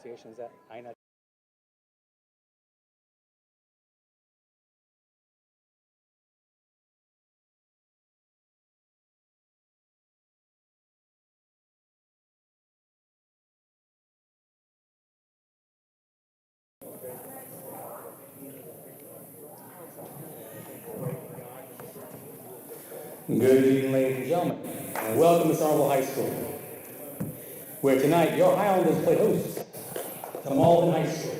associations that INA. Good evening, ladies and gentlemen, and welcome to Somerville High School, where tonight your Highlanders play host to Malden High School.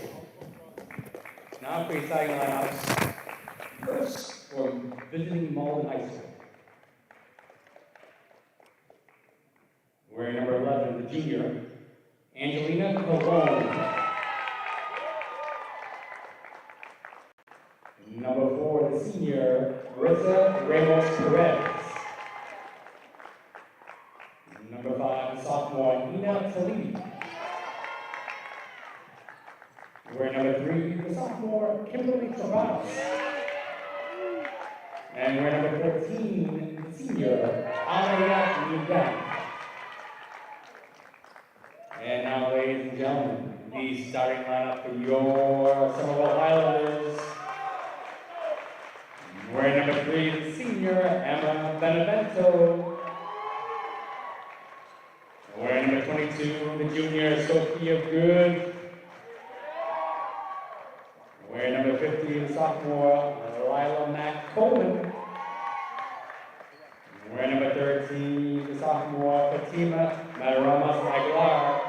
Now for exciting lineups. First, for visiting Malden High School. Wearing number 11, the junior, Angelina Colon. Number 4, the senior, Rosa Ramos Perez. Number 5, the sophomore, Ina Talib. Wearing number 3, the sophomore, Kimberly Travas. And wearing number 14, the senior, Alaya Nigan. And now, ladies and gentlemen, the starting lineup for your Somerville Highlanders. Wearing number 3, the senior, Emma Benevento. Wearing number 22, the junior, Sophia Good. Wearing number 50, the sophomore, Lila Mack Coleman. Wearing number 13, the sophomore, Fatima Madaramas Aguilar.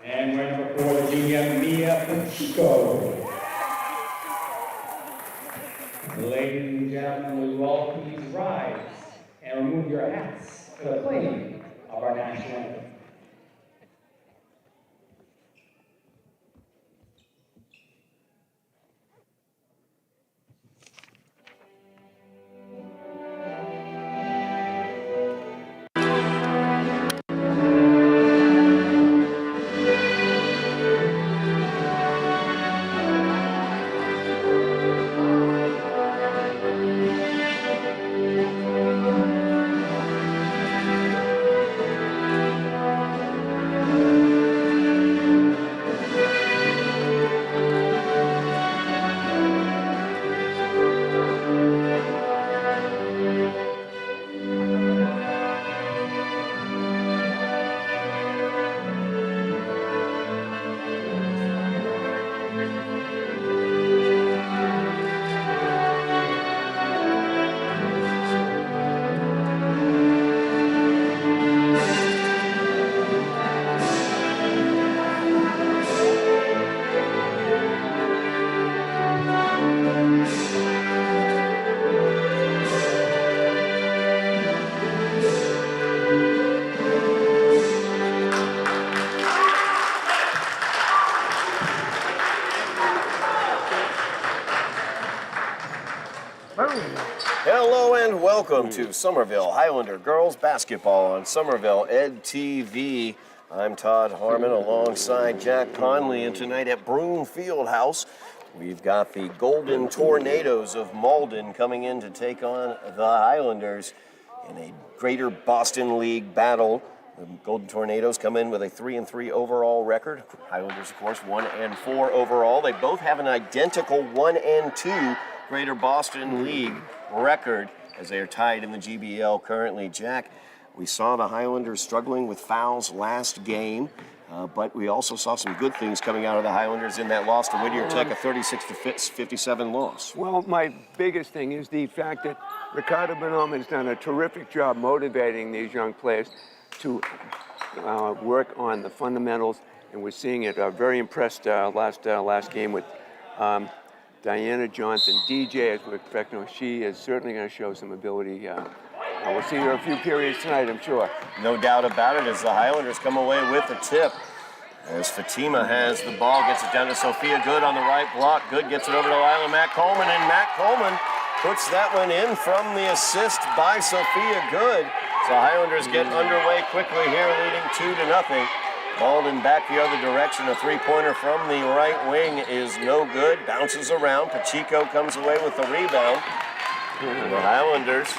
And wearing number 4, the junior, Mia Pacheco. Ladies and gentlemen, will you all please rise and remove your hats for the playing of our national anthem. Hello and welcome to Somerville Highlander Girls Basketball on Somerville Ed TV. I'm Todd Harmon alongside Jack Conley, and tonight at Broomfield House, we've got the Golden Tornadoes of Malden coming in to take on the Highlanders in a Greater Boston League battle. The Golden Tornadoes come in with a 3-3 overall record. Highlanders, of course, 1-4 overall. They both have an identical 1-2 Greater Boston League record as they are tied in the GBL currently. Jack, we saw the Highlanders struggling with fouls last game, but we also saw some good things coming out of the Highlanders in that loss to Whittier Tech, a 36-57 loss. Well, my biggest thing is the fact that Ricardo Bonhomme has done a terrific job motivating these young players to work on the fundamentals, and we're seeing it. Very impressed last game with Diana Johnson, DJ, as we're expecting. She is certainly going to show some ability. We'll see her a few periods tonight, I'm sure. No doubt about it, as the Highlanders come away with the tip. As Fatima has the ball, gets it down to Sophia Good on the right block. Good gets it over to Lila Matt Coleman, and Matt Coleman puts that one in from the assist by Sophia Good. So Highlanders get underway quickly here, leading 2-0. Malden back the other direction. A three-pointer from the right wing is no good. Bounces around. Pacheco comes away with the rebound. The Highlanders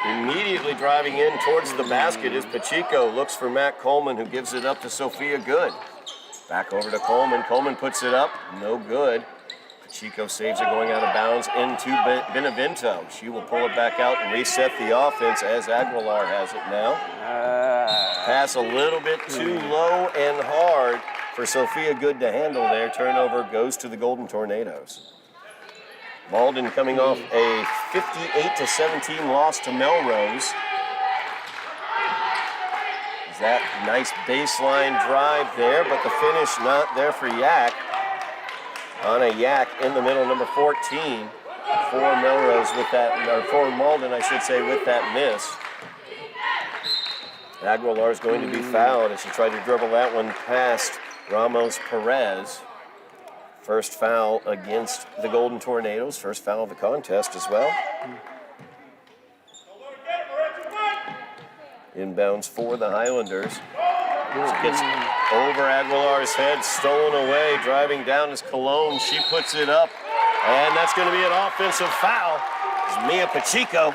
Immediately driving in towards the basket is Pacheco. Looks for Matt Coleman, who gives it up to Sophia Good. Back over to Coleman. Coleman puts it up. No good. Pacheco saves it going out of bounds into Benevento. She will pull it back out and reset the offense as Aguilar has it now. Pass a little bit too low and hard for Sophia Good to handle there. Turnover goes to the Golden Tornadoes. Malden coming off a 58-17 loss to Melrose. That nice baseline drive there, but the finish not there for Yak. Anna Yak in the middle, number 14 for Melrose with that, or for Malden, I should say, with that miss. Aguilar's going to be fouled as she tried to dribble that one past Ramos Perez. First foul against the Golden Tornadoes, first foul of the contest as well. Inbounds for the Highlanders. She gets over Aguilar's head, stolen away, driving down is Cologne. She puts it up, and that's going to be an offensive foul as Mia Pacheco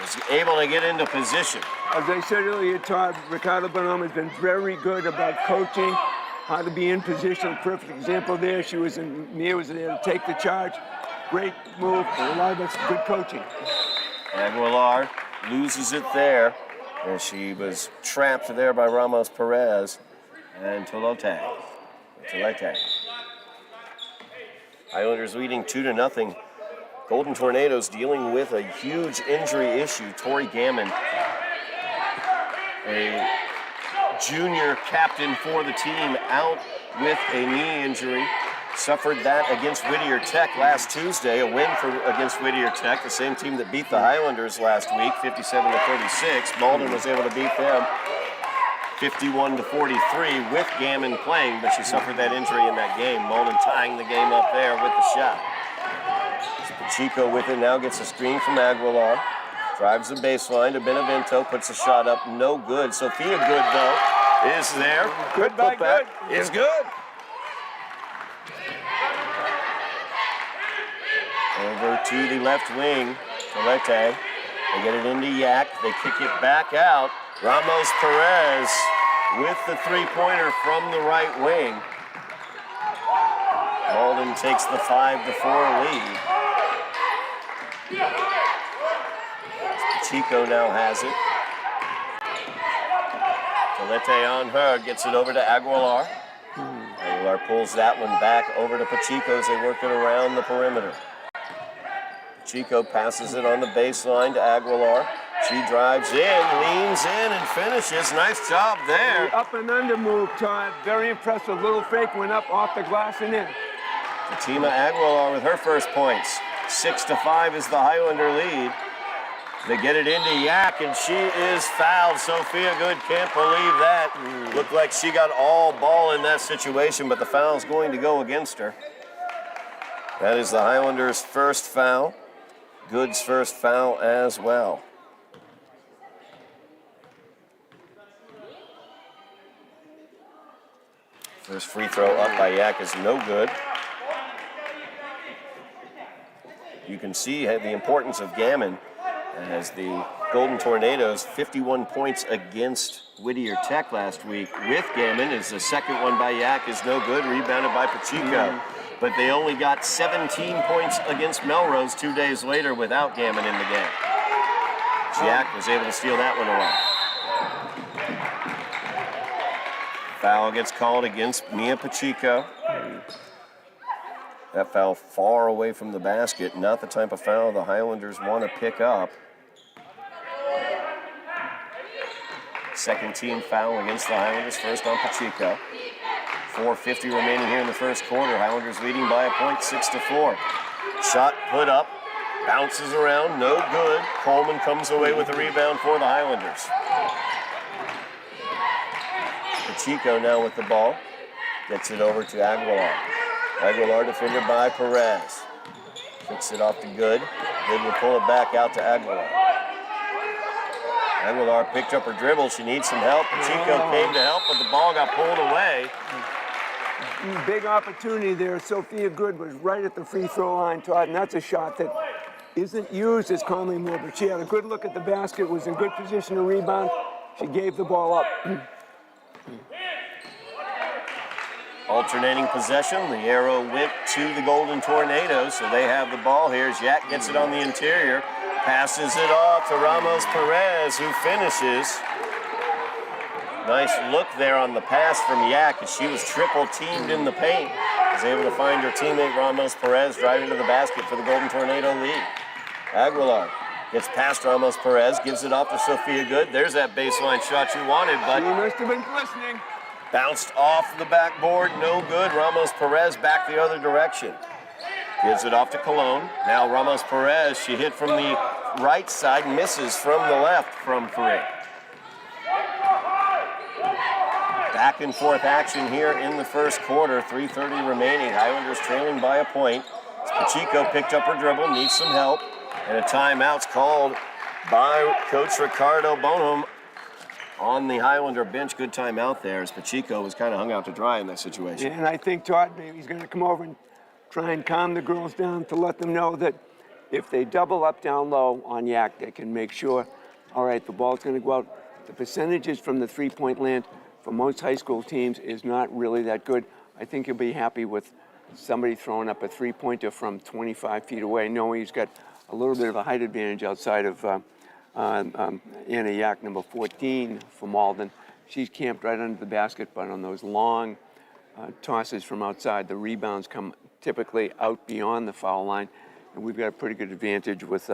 is able to get into position. As I said earlier, Todd, Ricardo Bonhomme has been very good about coaching, how to be in position. Perfect example there. Mia was there to take the charge. Great move, a lot of that's good coaching. Aguilar loses it there. And she was trapped there by Ramos Perez and Tolete. Highlanders leading 2-0. Golden Tornadoes dealing with a huge injury issue. Tori Gammon, a junior captain for the team, out with a knee injury. Suffered that against Whittier Tech last Tuesday, a win against Whittier Tech, the same team that beat the Highlanders last week, 57-36. Malden was able to beat them 51-43 with Gammon playing, but she suffered that injury in that game. Malden tying the game up there with the shot. Pacheco with it now, gets a screen from Aguilar. Drives the baseline to Benevento, puts a shot up, no good. Sophia Good, though, is there. Good by Good. Is good. Over to the left wing, Tolete. They get it into Yak. They kick it back out. Ramos Perez with the three-pointer from the right wing. Malden takes the 5-4 lead. Pacheco now has it. Tolete on her, gets it over to Aguilar. Aguilar pulls that one back over to Pacheco as they work it around the perimeter. Pacheco passes it on the baseline to Aguilar. She drives in, leans in, and finishes. Nice job there. The up and under move, Todd. Very impressive. Little fake went up off the glass and in. Fatima Aguilar with her first points. 6-5 is the Highlander lead. They get it into Yak, and she is fouled. Sophia Good can't believe that. Looked like she got all ball in that situation, but the foul's going to go against her. That is the Highlanders' first foul. Good's first foul as well. First free throw up by Yak is no good. You can see the importance of Gammon as the Golden Tornadoes 51 points against Whittier Tech last week with Gammon, as the second one by Yak is no good, rebounded by Pacheco. But they only got 17 points against Melrose 2 days later without Gammon in the game. Yak was able to steal that one away. Foul gets called against Mia Pacheco. That foul far away from the basket, not the type of foul the Highlanders want to pick up. Second team foul against the Highlanders, first on Pacheco. 4:50 remaining here in the first quarter. Highlanders leading by a point, 6-4. Shot put up, bounces around, no good. Coleman comes away with the rebound for the Highlanders. Pacheco now with the ball, gets it over to Aguilar. Aguilar defended by Perez. Kicks it off to Good. Good will pull it back out to Aguilar. Aguilar picked up her dribble. She needs some help. Pacheco came to help, but the ball got pulled away. Big opportunity there. Sophia Good was right at the free throw line, Todd, and that's a shot that isn't used as commonly more, but she had a good look at the basket, was in good position to rebound. She gave the ball up. Alternating possession, the arrow went to the Golden Tornadoes, so they have the ball here as Yak gets it on the interior, passes it off to Ramos Perez, who finishes. Nice look there on the pass from Yak as she was triple teamed in the paint. Was able to find her teammate Ramos Perez driving to the basket for the Golden Tornado lead. Aguilar gets past Ramos Perez, gives it off to Sophia Good. There's that baseline shot you wanted, but She must have been listening. bounced off the backboard, no good. Ramos Perez back the other direction. Gives it off to Cologne. Now Ramos Perez, she hit from the right side, misses from the left from 3. Back and forth action here in the first quarter, 3:30 remaining. Highlanders trailing by a point. Pacheco picked up her dribble, needs some help, and a timeout's called by Coach Ricardo Bonham on the Highlander bench. Good timeout there as Pacheco was kind of hung out to dry in that situation. And I think Todd maybe he's going to come over and try and calm the girls down to let them know that if they double up down low on Yak, they can make sure, all right, the ball's going to go out. The percentages from the three-point land for most high school teams is not really that good. I think you'll be happy with somebody throwing up a three-pointer from 25 feet away, knowing he's got a little bit of a height advantage outside of Anna Yak, number 14 for Malden. She's camped right under the basket, but on those long tosses from outside, the rebounds come typically out beyond the foul line, and we've got a pretty good advantage with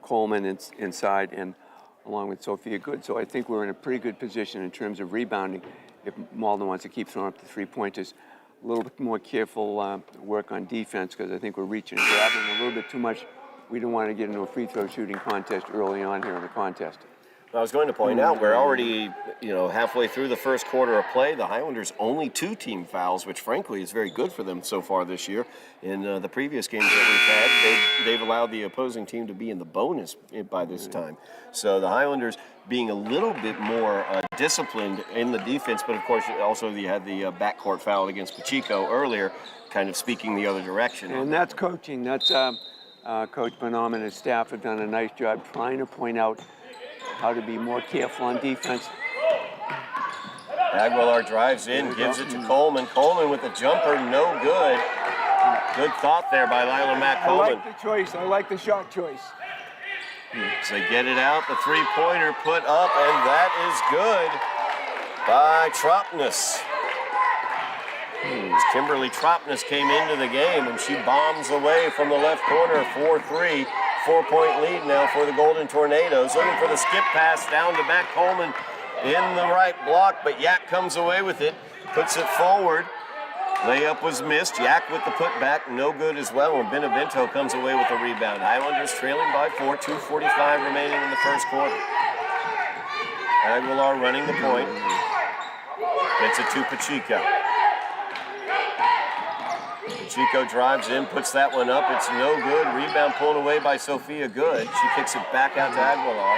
Coleman inside and along with Sophia Good. So I think we're in a pretty good position in terms of rebounding if Malden wants to keep throwing up the three-pointers. A little bit more careful work on defense because I think we're reaching and grabbing a little bit too much. We don't want to get into a free throw shooting contest early on here in the contest. I was going to point out we're already, halfway through the first quarter of play. The Highlanders only 2 team fouls, which frankly is very good for them so far this year. In the previous games that we've had, they've allowed the opposing team to be in the bonus by this time. So the Highlanders being a little bit more disciplined in the defense, but of course also you had the backcourt foul against Pacheco earlier, kind of speaking the other direction. And that's coaching. That's Coach Bonham and his staff have done a nice job trying to point out how to be more careful on defense. Aguilar drives in, gives it to Coleman. Coleman with a jumper, no good. Good thought there by Lila Mack Coleman. I like the choice. I like the shot choice. So they get it out, the three-pointer put up, and that is good by Tropness. Kimberly Tropness came into the game, and she bombs away from the left corner, 4-3. 4-point lead now for the Golden Tornadoes. Looking for the skip pass down to Matt Coleman in the right block, but Yak comes away with it, puts it forward. Layup was missed. Yak with the putback, no good as well, and Benevento comes away with the rebound. Highlanders trailing by 4, 2:45 remaining in the first quarter. Aguilar running the point. Gets it to Pacheco. Pacheco drives in, puts that one up. It's no good. Rebound pulled away by Sophia Good. She kicks it back out to Aguilar.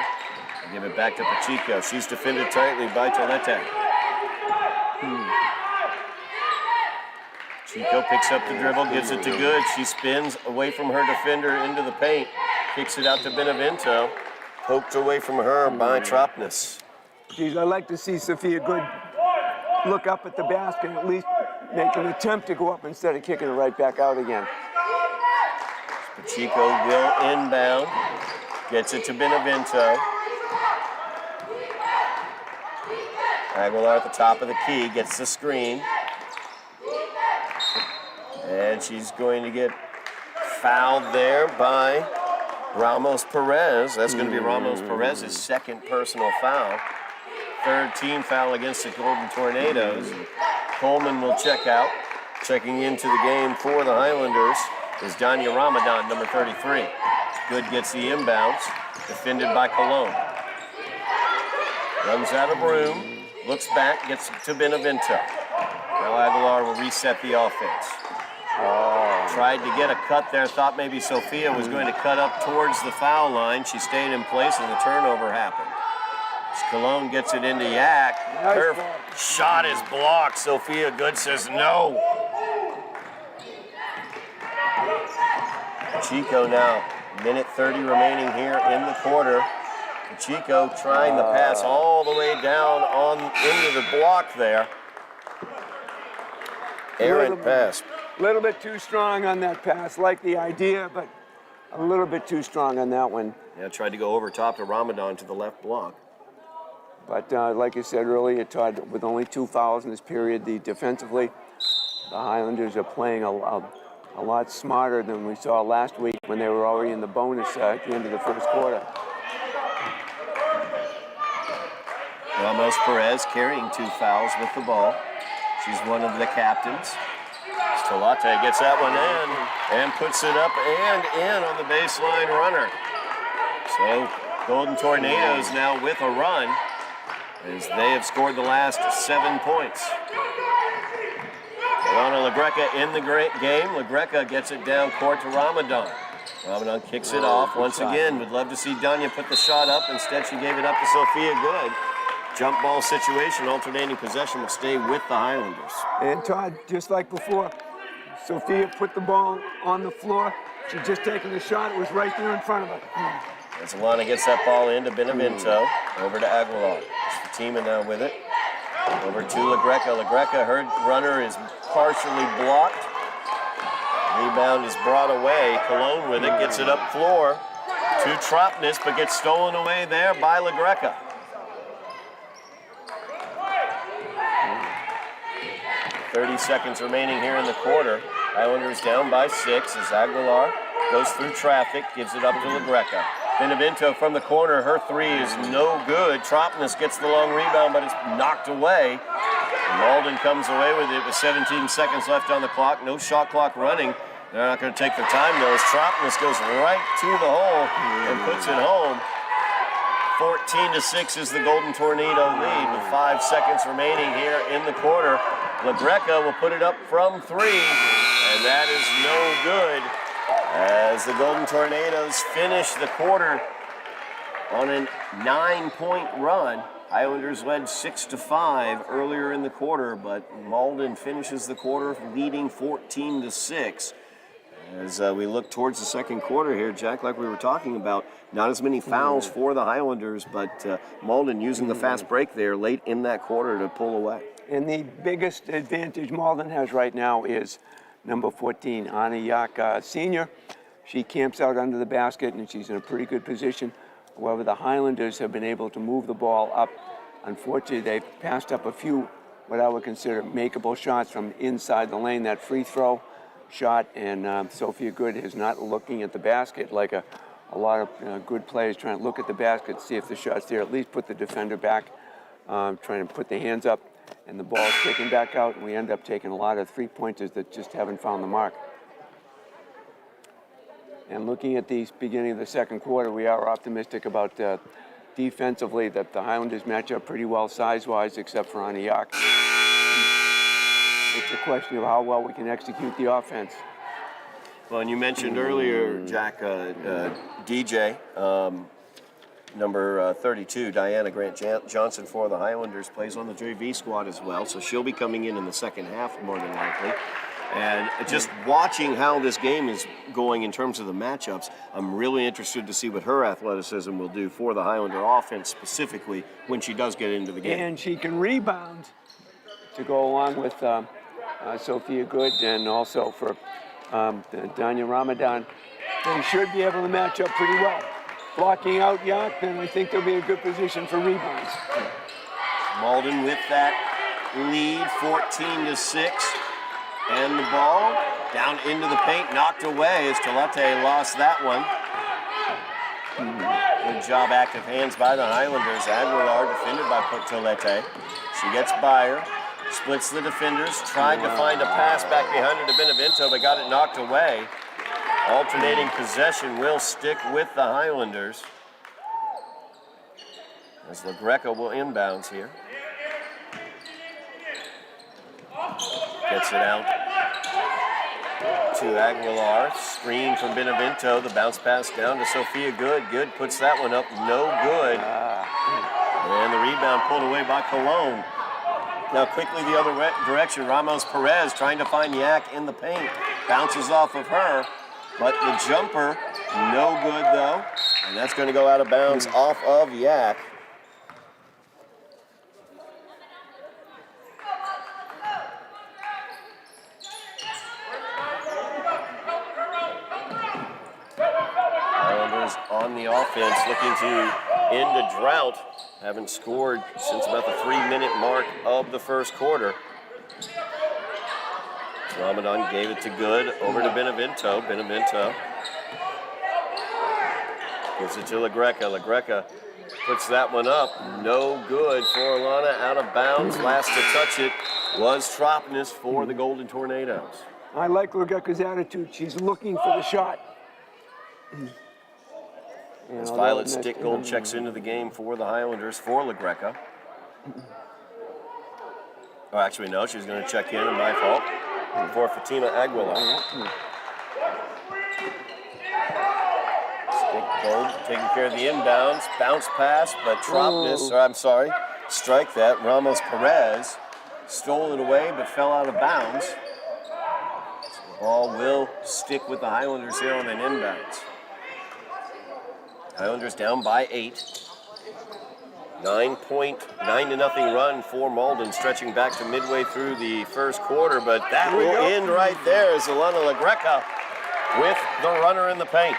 Give it back to Pacheco. She's defended tightly by Tolete. Pacheco picks up the dribble, gives it to Good. She spins away from her defender into the paint. Kicks it out to Benevento. Poked away from her by Tropness. Geez, I like to see Sophia Good look up at the basket and at least make an attempt to go up instead of kicking it right back out again. Pacheco will inbound. Gets it to Benevento. Aguilar at the top of the key, gets the screen. And she's going to get fouled there by Ramos Perez. That's going to be Ramos Perez's second personal foul. Third team foul against the Golden Tornadoes. Coleman will check out. Checking into the game for the Highlanders is Danya Ramadan, number 33. Good gets the inbounds, defended by Cologne. Runs out of room, looks back, gets to Benevento. Now Aguilar will reset the offense. Tried to get a cut there, thought maybe Sophia was going to cut up towards the foul line. She stayed in place and the turnover happened. As Cologne gets it into Yak. Her shot is blocked. Sophia Good says no. Pacheco now Minute 30 remaining here in the quarter. Chico trying to pass all the way down into the block there. Errant pass. A little bit too strong on that pass. Like the idea, but a little bit too strong on that one. Yeah, tried to go over top to Ramadan to the left block. But like you said earlier, Todd, with only 2 fouls in this period, defensively, the Highlanders are playing a lot smarter than we saw last week when they were already in the bonus at the end of the first quarter. Ramos Perez carrying 2 fouls with the ball. She's one of the captains. Stalate gets that one in and puts it up and in on the baseline runner. So Golden Tornadoes now with a run as they have scored the last 7 points. Alana LaGreca in the game. LaGreca gets it down court to Ramadan. Ramadan kicks it off once again. Would love to see Dunya put the shot up. Instead, she gave it up to Sophia Good. Jump ball situation, alternating possession will stay with the Highlanders. And Todd, just like before, Sophia put the ball on the floor. She'd just taken the shot. It was right there in front of her. As Alana gets that ball into Benevento, over to Aguilar. Fatima now with it. Over to LaGreca. LaGreca, her runner is partially blocked. Rebound is brought away. Cologne with it, gets it up floor to Tropnis, but gets stolen away there by LaGreca. 30 seconds remaining here in the quarter. Highlanders down by 6 as Aguilar goes through traffic, gives it up to LaGreca. Benevento from the corner, her 3 is no good. Tropnis gets the long rebound, but it's knocked away. Malden comes away with it with 17 seconds left on the clock. No shot clock running. They're not going to take their time, though, as Tropnis goes right to the hole and puts it home. 14-6 is the Golden Tornado lead with 5 seconds remaining here in the quarter. LaGreca will put it up from 3, and that is no good as the Golden Tornadoes finish the quarter on a 9-point run. Highlanders led 6-5 earlier in the quarter, but Malden finishes the quarter leading 14-6. As we look towards the second quarter here, Jack, like we were talking about, not as many fouls for the Highlanders, but Malden using the fast break there late in that quarter to pull away. And the biggest advantage Malden has right now is number 14, Anna Yak, senior. She camps out under the basket, and she's in a pretty good position. However, the Highlanders have been able to move the ball up. Unfortunately, they've passed up a few what I would consider makeable shots from inside the lane, that free throw shot, and Sophia Good is not looking at the basket like a lot of good players trying to look at the basket, see if the shot's there, at least put the defender back, trying to put the hands up, and the ball's taken back out, and we end up taking a lot of three-pointers that just haven't found the mark. And looking at the beginning of the second quarter, we are optimistic about defensively that the Highlanders match up pretty well size-wise, except for Aniak. It's a question of how well we can execute the offense. Well, and you mentioned earlier, Jack, DJ, number 32, Diana Grant-Johnson for the Highlanders, plays on the JV squad as well, so she'll be coming in the second half more than likely. And just watching how this game is going in terms of the matchups, I'm really interested to see what her athleticism will do for the Highlander offense specifically when she does get into the game. And she can rebound to go along with Sophia Good, and also for Danya Ramadan. They should be able to match up pretty well. Blocking out Yak, then I think they'll be in a good position for rebounds. Malden with that lead, 14-6. And the ball down into the paint, knocked away as Tolete lost that one. Good job, active hands by the Highlanders. Aguilar defended by Tolete. She gets by her, splits the defenders, tried to find a pass back behind her to Benevento, but got it knocked away. Alternating possession will stick with the Highlanders as LaGreca will inbounds here. Gets it out to Aguilar. Screen from Benevento. The bounce pass down to Sophia Good. Good puts that one up. No good. And the rebound pulled away by Cologne. Now quickly the other direction. Ramos Perez trying to find Yak in the paint. Bounces off of her. But the jumper No good, though. And that's going to go out of bounds off of Yak. Highlanders on the offense, looking to end a drought. Haven't scored since about the 3-minute mark of the first quarter. Ramadan gave it to Good, over to Benevento. Benevento gives it to LaGreca. LaGreca puts that one up. No good for Alana, out of bounds. Last to touch it was Tropness for the Golden Tornadoes. I like LaGreca's attitude. She's looking for the shot. As Violet Stickgold checks into the game for the Highlanders for LaGreca. Oh, actually, no, she's going to check in, and my fault, for Fatima Aguilar. Stickgold taking care of the inbounds. Bounce pass, but Tropness, or I'm sorry, strike that. Ramos Perez stole it away, but fell out of bounds. So the ball will stick with the Highlanders here on an inbounds. Highlanders down by 8. 9-0 run for Malden, stretching back to midway through the first quarter, but that will end right there as Alana LaGreca with the runner in the paint.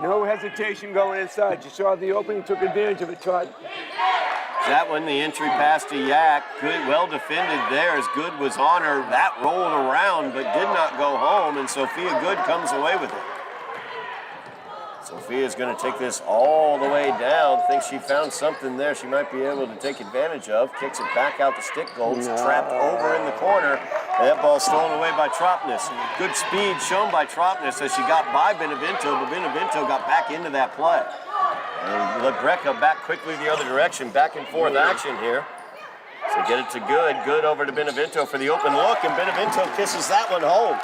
No hesitation going inside. You saw the opening, took advantage of it, Todd. That one, the entry pass to Yak. Good, well defended there as Good was on her. That rolled around but did not go home, and Sophia Good comes away with it. Sophia's going to take this all the way down. Thinks she found something there she might be able to take advantage of. Kicks it back out to Stickgold. Trapped over in the corner. And that ball stolen away by Tropness. Good speed shown by Tropness as she got by Benevento, but Benevento got back into that play. And LaGreca back quickly the other direction. Back and forth action here. So get it to Good. Good over to Benevento for the open look, and Benevento kisses that one home.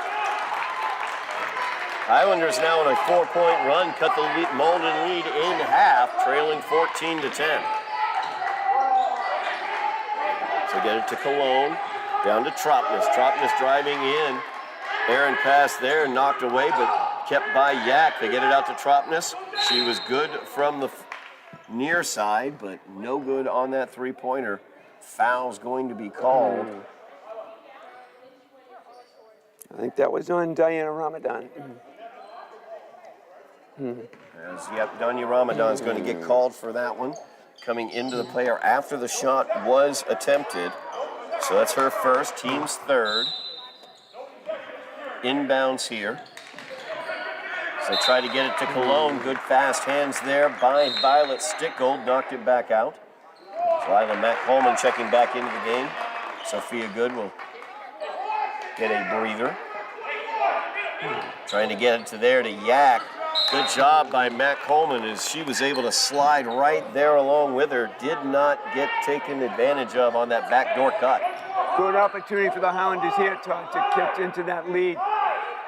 Highlanders now on a 4-point run, cut the Malden lead in half, trailing 14-10. So get it to Cologne, down to Tropness. Tropness driving in. Aaron pass there, knocked away, but kept by Yak. They get it out to Tropness. She was good from the near side, but no good on that three-pointer. Foul's going to be called. I think that was on Diana Ramadan. Danya Ramadan's going to get called for that one. Coming into the player after the shot was attempted. So that's her first, team's third. Inbounds here. So they try to get it to Cologne. Good fast hands there by Violet Stickgold. Knocked it back out. So Lila Matt Coleman checking back into the game. Sophia Good will get a breather. Trying to get it to there to Yak. Good job by Matt Coleman as she was able to slide right there along with her. Did not get taken advantage of on that backdoor cut. Good opportunity for the Highlanders here, Todd, to get into that lead.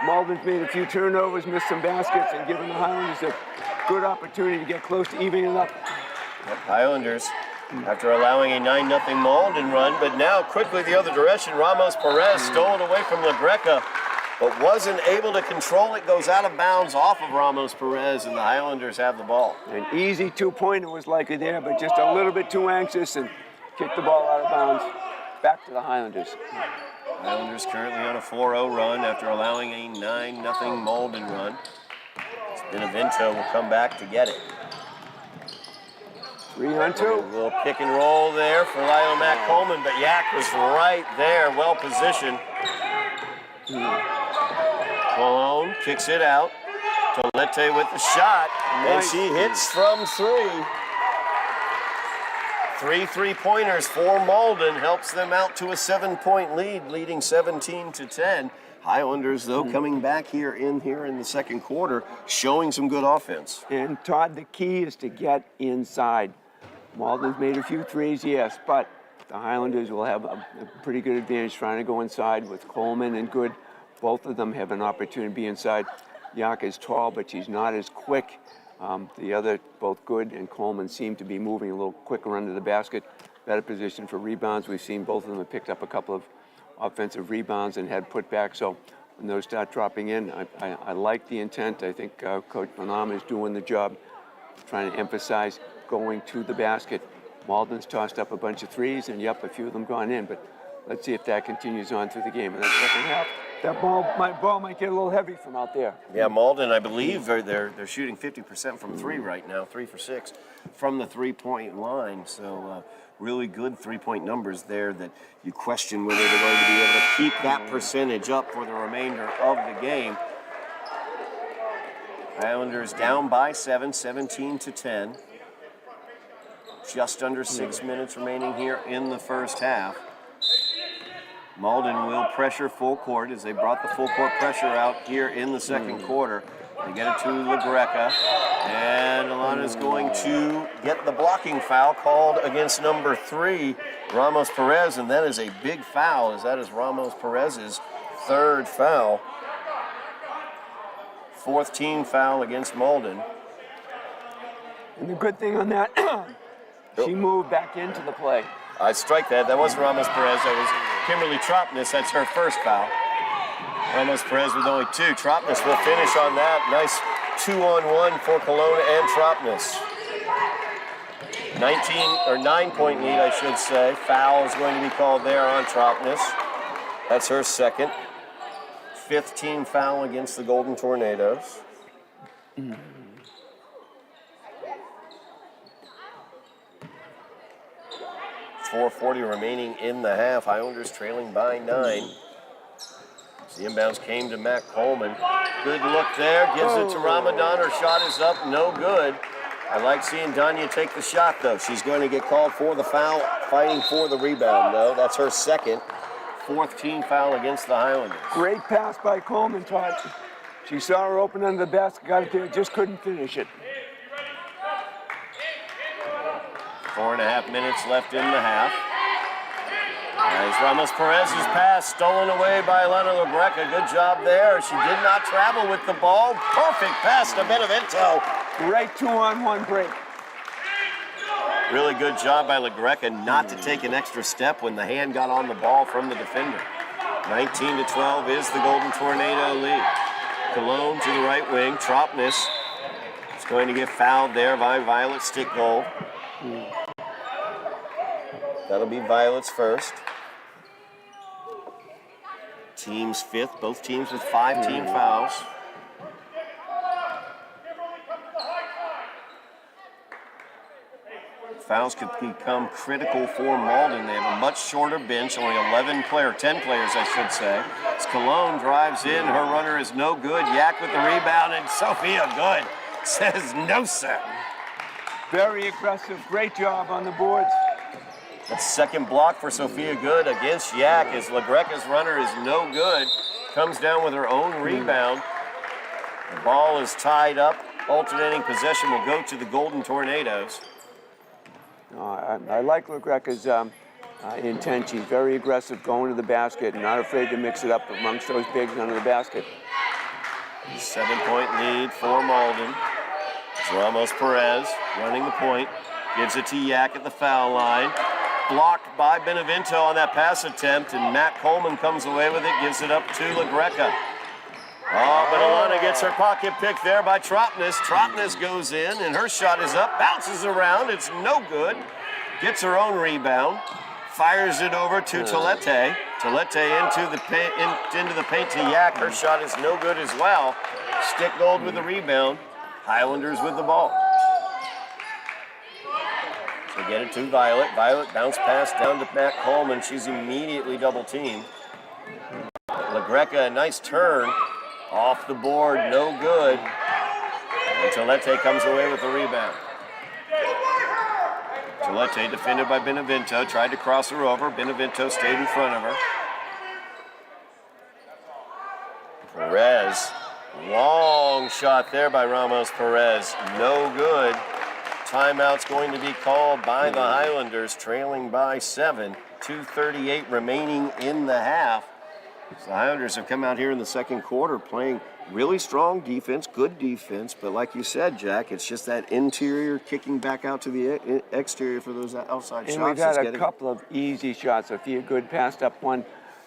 Malden's made a few turnovers, missed some baskets, and given the Highlanders a good opportunity to get close to evening it up. Yep, Highlanders, after allowing a 9-0 Malden run, but now quickly the other direction. Ramos Perez stole it away from LaGreca, but wasn't able to control it. Goes out of bounds off of Ramos Perez, and the Highlanders have the ball. An easy two-pointer was likely there, but just a little bit too anxious and kicked the ball out of bounds. Back to the Highlanders. Highlanders currently on a 4-0 run after allowing a 9-0 Malden run. Benevento will come back to get it. 3-on-2. A little pick and roll there for Lila Matt Coleman, but Yak was right there, well positioned. Cologne kicks it out. Tolete with the shot, and she hits from 3. 3 3-pointers for Malden helps them out to a 7-point lead, leading 17-10. Highlanders, though, coming back here in the second quarter, showing some good offense. And Todd, the key is to get inside. Malden's made a few threes, yes, but the Highlanders will have a pretty good advantage trying to go inside with Coleman and Good. Both of them have an opportunity to be inside. Yak is tall, but she's not as quick. The other, both Good and Coleman, seem to be moving a little quicker under the basket. Better position for rebounds. We've seen both of them have picked up a couple of offensive rebounds and had putbacks. So when those start dropping in. I like the intent. I think Coach Manam is doing the job, trying to emphasize going to the basket. Malden's tossed up a bunch of threes, and yep, a few of them gone in, but let's see if that continues on through the game. In that second half, that ball might get a little heavy from out there. Yeah, Malden, I believe they're shooting 50% from three right now, 3 for 6 from the three-point line. So really good three-point numbers there that you question whether they're going to be able to keep that percentage up for the remainder of the game. Highlanders down by 7, 17-10. Just under 6 minutes remaining here in the first half. Malden will pressure full court as they brought the full court pressure out here in the second quarter. They get it to LaGreca, and Alana's going to get the blocking foul called against number 3, Ramos Perez, and that is a big foul, as that is Ramos Perez's 3rd foul. 4th team foul against Malden. And the good thing on that, she moved back into the play. I strike that. That wasn't Ramos Perez. That was Kimberly Tropness. That's her 1st foul. Ramos Perez with only 2. Tropness will finish on that. Nice 2-on-1 for Kelowna and Tropness. 9-point lead, I should say. Foul is going to be called there on Tropness. That's her 2nd. 5th team foul against the Golden Tornadoes. 4:40 remaining in the half. Highlanders trailing by 9. The inbounds came to Matt Coleman. Good look there. Gives it to Ramadan. Her shot is up. No good. I like seeing Danya take the shot, though. She's going to get called for the foul. Fighting for the rebound, though. That's her 2nd. 4th team foul against the Highlanders. Great pass by Coleman, Todd. She saw her open under the basket, got it there, just couldn't finish it. 4.5 minutes left in the half. As Ramos Perez's pass stolen away by Elena LaGreca. Good job there. She did not travel with the ball. Perfect pass to Benevento. Great 2-on-1 break. Really good job by LaGreca not to take an extra step when the hand got on the ball from the defender. 19-12 is the Golden Tornado lead. Cologne to the right wing. Tropness is going to get fouled there by Violet Stickgold. That'll be Violet's 1st. Team's 5th. Both teams with 5 team fouls. Fouls could become critical for Malden. They have a much shorter bench, only 10 players, I should say. As Cologne drives in, her runner is no good. Yak with the rebound, and Sophia Good says no, sir. Very aggressive, great job on the boards. That's 2nd block for Sophia Good against Yak, as LaGreca's runner is no good. Comes down with her own rebound. The ball is tied up. Alternating possession will go to the Golden Tornadoes. I like LaGreca's intent. She's very aggressive, going to the basket, and not afraid to mix it up amongst those bigs under the basket. 7-point lead for Malden. It's Ramos Perez running the point. Gives it to Yak at the foul line. Blocked by Benevento on that pass attempt, and Matt Coleman comes away with it, gives it up to LaGreca. Oh, but Alana gets her pocket pick there by Tropness. Tropness goes in, and her shot is up, bounces around, it's no good. Gets her own rebound, fires it over to Tolete. Tolete into the paint to Yak. Her shot is no good as well. Stickgold with the rebound. Highlanders with the ball. They get it to Violet. Violet bounce pass down to Matt Coleman. She's immediately double teamed. LaGreca, a nice turn. Off the board, no good. And Tolete comes away with the rebound. Tolete defended by Benevento. Tried to cross her over. Benevento stayed in front of her. Perez. Long shot there by Ramos Perez. No good. Timeout's going to be called by the Highlanders, trailing by 7. 2:38 remaining in the half. So the Highlanders have come out here in the second quarter playing really strong defense, good defense, but like you said, Jack, it's just that interior kicking back out to the exterior for those outside shots. And we've had a couple of easy shots. Sophia Good passed up one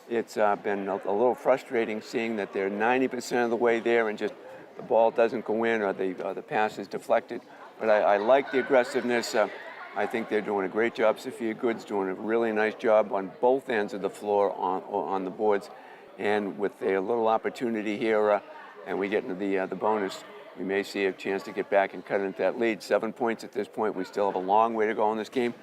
it's been a little frustrating seeing that they're 90% of the way there and just the ball doesn't go in or the pass is deflected. But I like the aggressiveness. I think they're doing a great job. Sophia Good's doing a really nice job on both ends of the floor on the boards. And with a little opportunity here, and we get into the bonus, we may see a chance to get back and cut into that lead. 7 points at this point. We still have a long way to go in this game.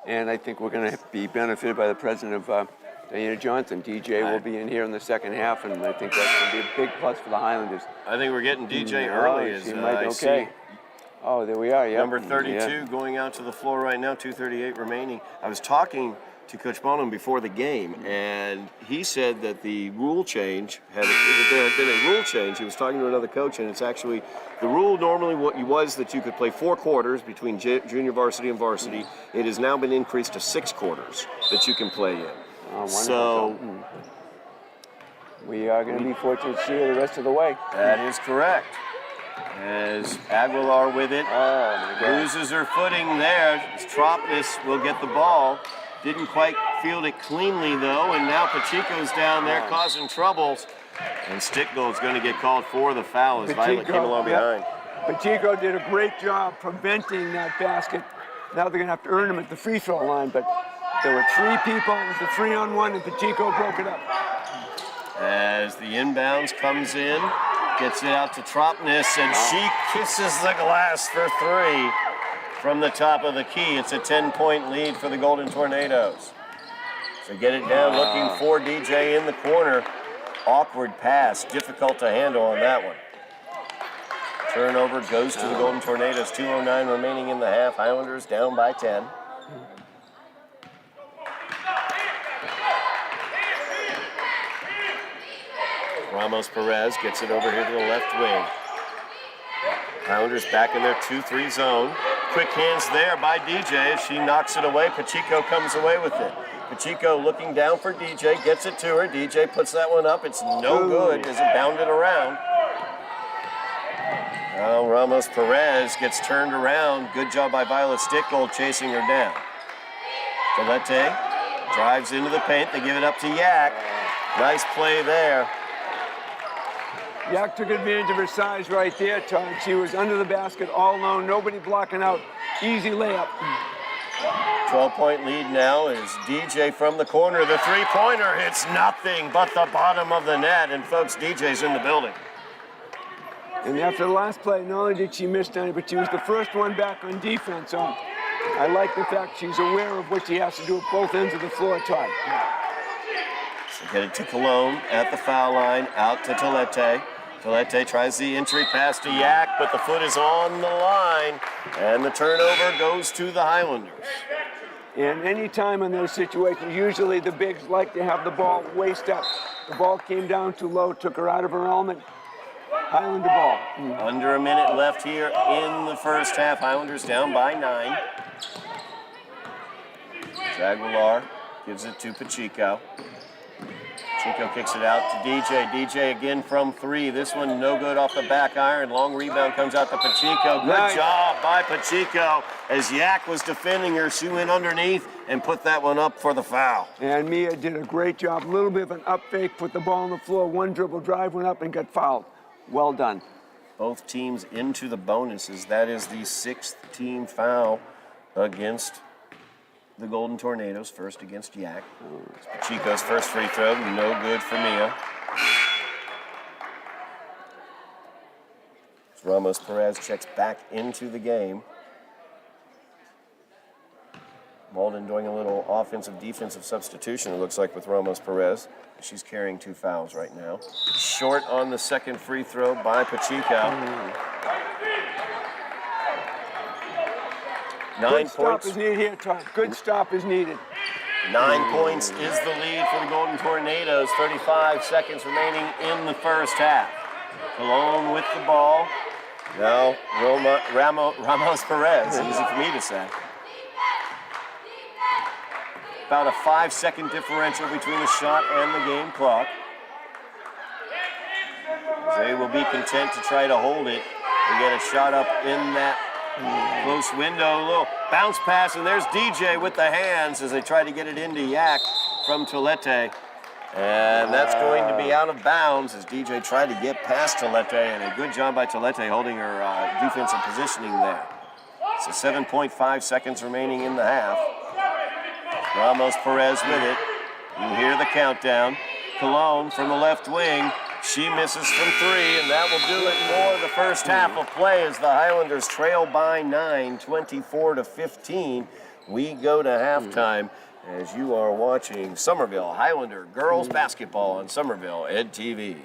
And I think we're going to be benefited by the presence of Diana Johnson. DJ will be in here in the second half, and I think that's going to be a big plus for the Highlanders. I think we're getting DJ early. She might, okay. Oh, there we are, yeah. Number 32 going out to the floor right now, 2:38 remaining. I was talking to Coach Malden before the game, and he said that the rule change, there had been a rule change. He was talking to another coach, and it's actually, the rule normally was that you could play 4 quarters between junior varsity and varsity. It has now been increased to 6 quarters that you can play in. Oh, so we are going to be fortunate to see her the rest of the way. That is correct. As Aguilar with it, loses her footing there. Tropnis will get the ball. Didn't quite field it cleanly, though, and now Pacheco's down there causing troubles. And Stickgold's going to get called for the foul as Violet came along behind. Pacheco did a great job preventing that basket. Now they're going to have to earn them at the free throw line, but there were 3 people. It was the 3-on-1, and Pacheco broke it up. As the inbounds comes in, gets it out to Tropnis, and she kisses the glass for 3. From the top of the key. It's a 10-point lead for the Golden Tornadoes. So get it down, looking for DJ in the corner. Awkward pass, difficult to handle on that one. Turnover goes to the Golden Tornadoes. 2:09 remaining in the half. Highlanders down by 10. Ramos Perez gets it over here to the left wing. Highlanders back in their 2-3 zone. Quick hands there by DJ as she knocks it away. Pacheco comes away with it. Pacheco looking down for DJ, gets it to her. DJ puts that one up. It's no good as it bounded around. Now Ramos Perez gets turned around. Good job by Violet Stickgold chasing her down. Galete drives into the paint. They give it up to Yak. Nice play there. Yak took advantage of her size right there, Todd. She was under the basket all alone, nobody blocking out. Easy layup. 12-point lead now is DJ from the corner. The three-pointer hits nothing but the bottom of the net. And folks, DJ's in the building. And after the last play, not only did she miss Danny, but she was the first one back on defense. So I like the fact she's aware of what she has to do at both ends of the floor, Todd. So get it to Cologne at the foul line, out to Tolete. Tolete tries the entry pass to Yak, but the foot is on the line, and the turnover goes to the Highlanders. And any time in those situations, usually the bigs like to have the ball waist up. The ball came down too low, took her out of her element. Highlander ball. Under a minute left here in the first half. Highlanders down by 9. Aguilar gives it to Pacheco. Pacheco kicks it out to DJ. DJ again from 3. This one no good off the back iron. Long rebound comes out to Pacheco. Good job by Pacheco. As Yak was defending her, she went underneath and put that one up for the foul. And Mia did a great job. A little bit of an up fake, put the ball on the floor. One dribble drive, went up and got fouled. Well done. Both teams into the bonuses. That is the 6th team foul against the Golden Tornadoes, first against Yak. It's Pacheco's first free throw, no good for Mia. Ramos Perez checks back into the game. Malden doing a little offensive-defensive substitution, it looks like, with Ramos Perez. She's carrying 2 fouls right now. Short on the second free throw by Pacheco. 9 Good points. stop is needed here, Todd. Good stop is needed. 9 points is the lead for the Golden Tornadoes. 35 seconds remaining in the first half. Cologne with the ball. Now Ramos Perez, easy for me to say. About a 5-second differential between the shot and the game clock. They will be content to try to hold it and get a shot up in that close window. A little bounce pass, and there's DJ with the hands as they try to get it into Yak from Tolete. And that's going to be out of bounds as DJ tried to get past Tolete, and a good job by Tolete holding her defensive positioning there. So 7.5 seconds remaining in the half. Ramos Perez with it. You hear the countdown. Cologne from the left wing. She misses from 3, and that will do it for the first half of play as the Highlanders trail by 9, 24-15. We go to halftime as you are watching Somerville Highlander girls basketball on Somerville Ed TV.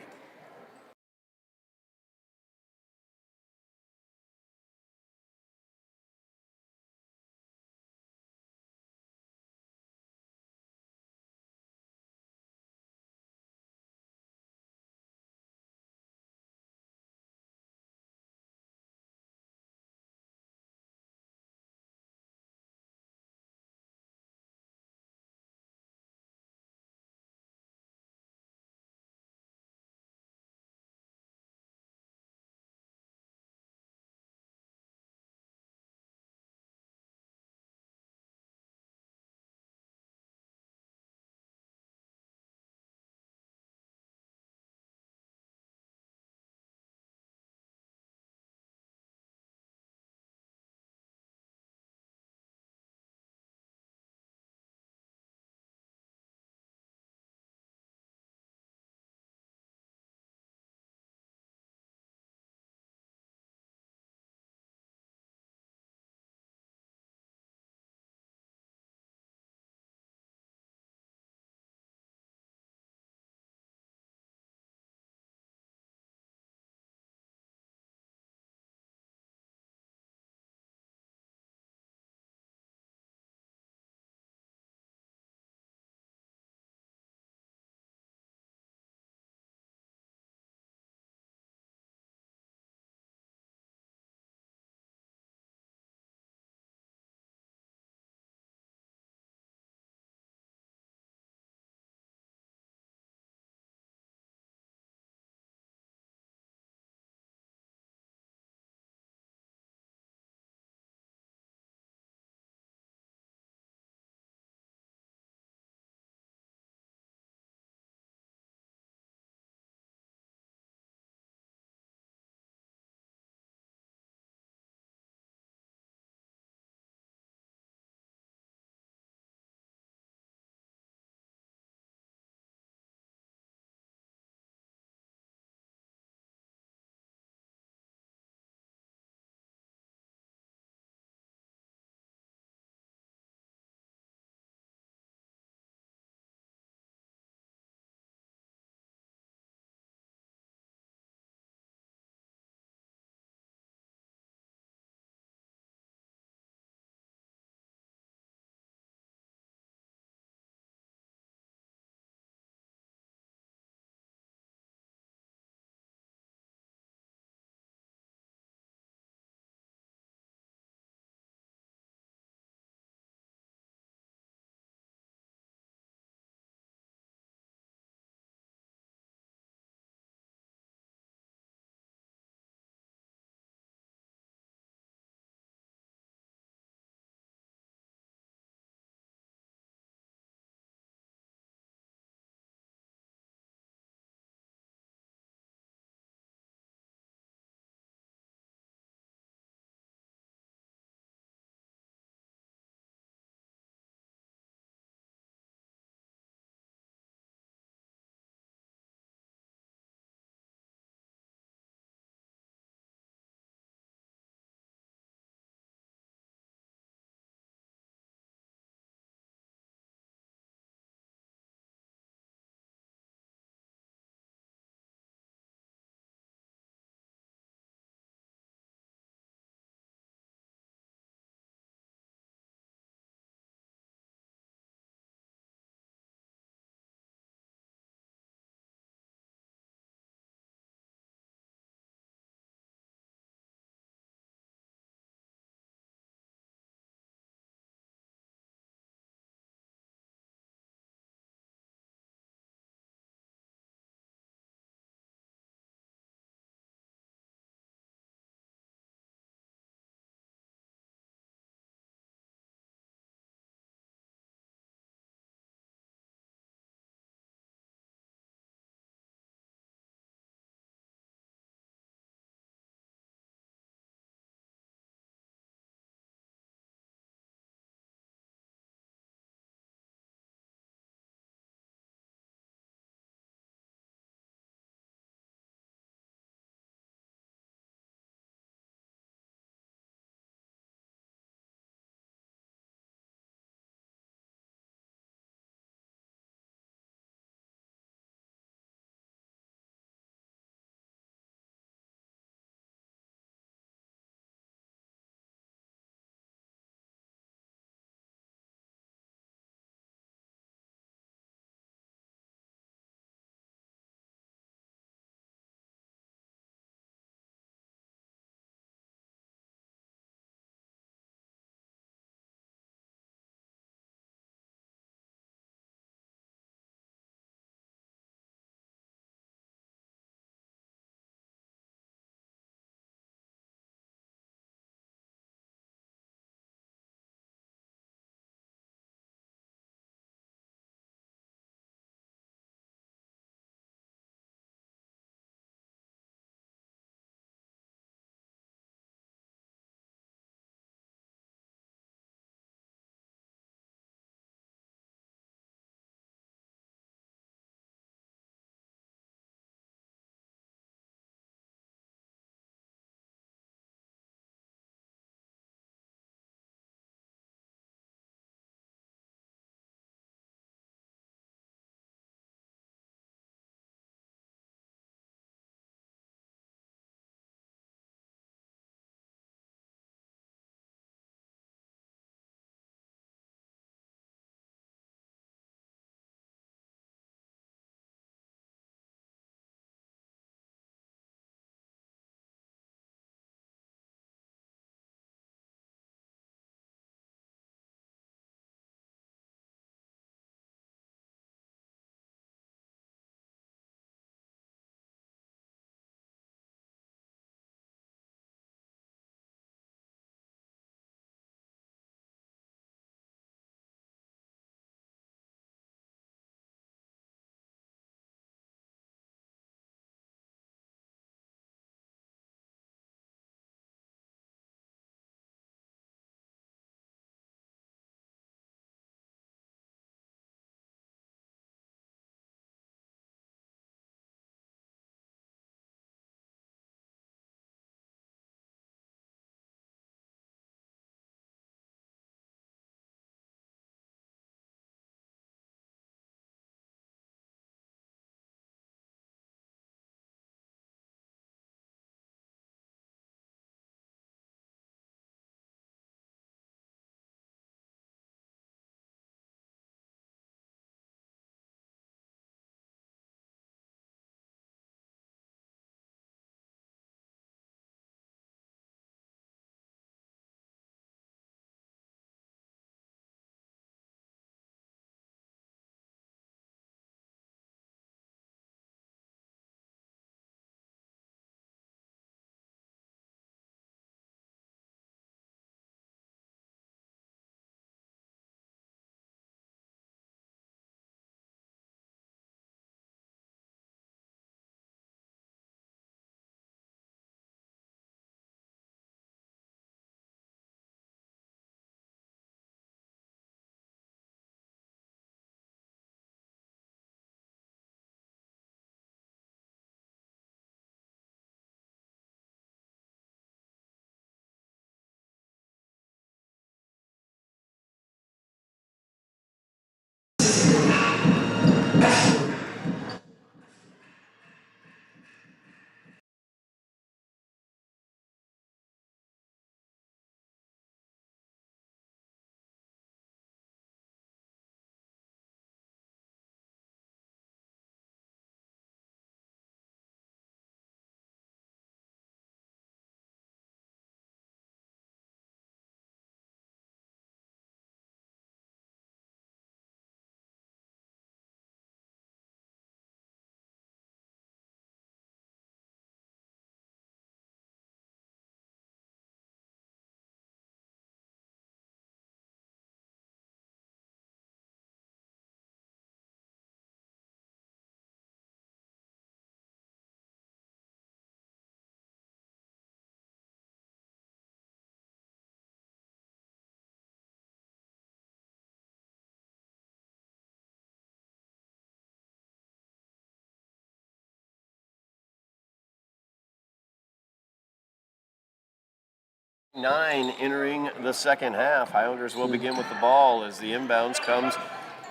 9 entering the second half. Highlanders will begin with the ball as the inbounds comes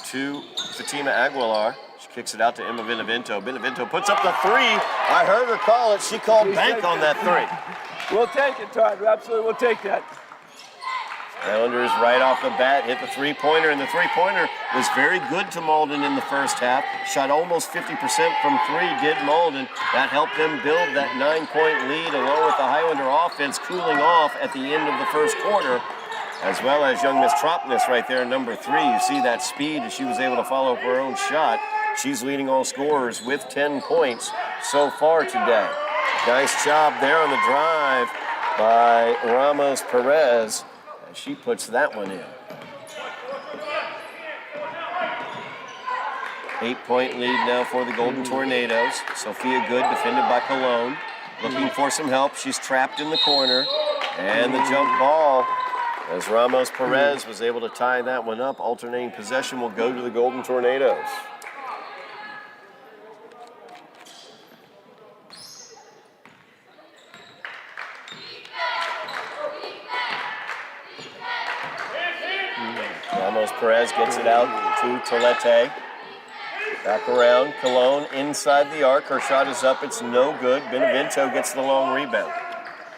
to Fatima Aguilar. She kicks it out to Emma Benevento. Benevento puts up the three. I heard her call it. She called bank on that three. We'll take it, Todd. Absolutely, we'll take that. Highlanders right off the bat hit the three-pointer, and the three-pointer was very good to Malden in the first half. Shot almost 50% from three, did Malden. That helped them build that 9-point lead, along with the Highlander offense cooling off at the end of the first quarter, as well as young Miss Tropness right there, number 3. You see that speed as she was able to follow up her own shot. She's leading all scorers with 10 points so far today. Nice job there on the drive by Ramos Perez. She puts that one in. 8-point lead now for the Golden Tornadoes. Sophia Good defended by Cologne. Looking for some help. She's trapped in the corner. And the jump ball, as Ramos Perez was able to tie that one up. Alternating possession will go to the Golden Tornadoes. Ramos Perez gets it out to Tolete. Back around, Cologne inside the arc. Her shot is up, it's no good. Benevento gets the long rebound.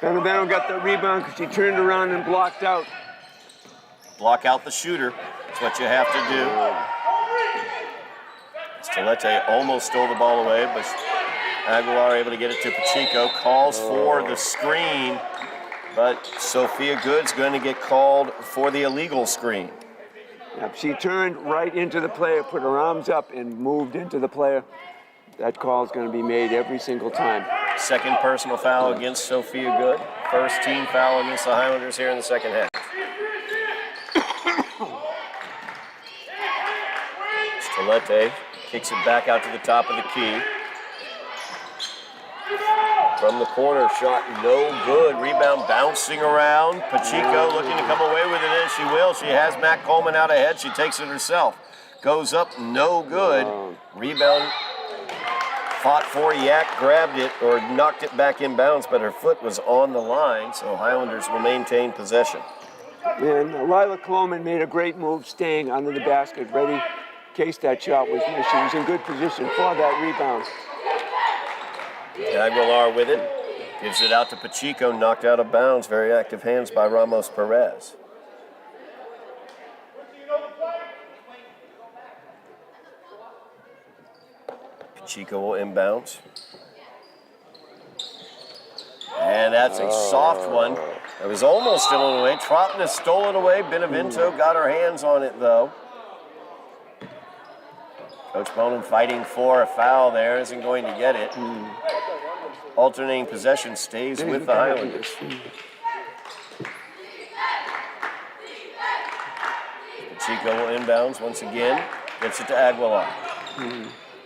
Benevento got the rebound because she turned around and blocked out. Block out the shooter, that's what you have to do. Tolete almost stole the ball away, but Aguilar able to get it to Pacheco. Calls for the screen, but Sophia Good's going to get called for the illegal screen. Yep, she turned right into the player, put her arms up, and moved into the player. That call is going to be made every single time. Second personal foul against Sophia Good. First team foul against the Highlanders here in the second half. Tolete kicks it back out to the top of the key. From the corner, shot no good. Rebound bouncing around. Pacheco looking to come away with it, and she will. She has Matt Coleman out ahead. She takes it herself. Goes up, no good. Rebound fought for. Yak grabbed it or knocked it back in bounds, but her foot was on the line, so Highlanders will maintain possession. And Lila Coleman made a great move staying under the basket, ready in case that shot was missed. She was in good position for that rebound. Aguilar with it, gives it out to Pacheco, knocked out of bounds. Very active hands by Ramos Perez. Pacheco will inbounds. And that's a soft one. It was almost stolen away. Tropness stole it away. Benevento got her hands on it, though. Coach Bonin fighting for a foul there, isn't going to get it. Alternating possession stays with the Highlanders. Pacheco will inbounds once again. Gets it to Aguilar.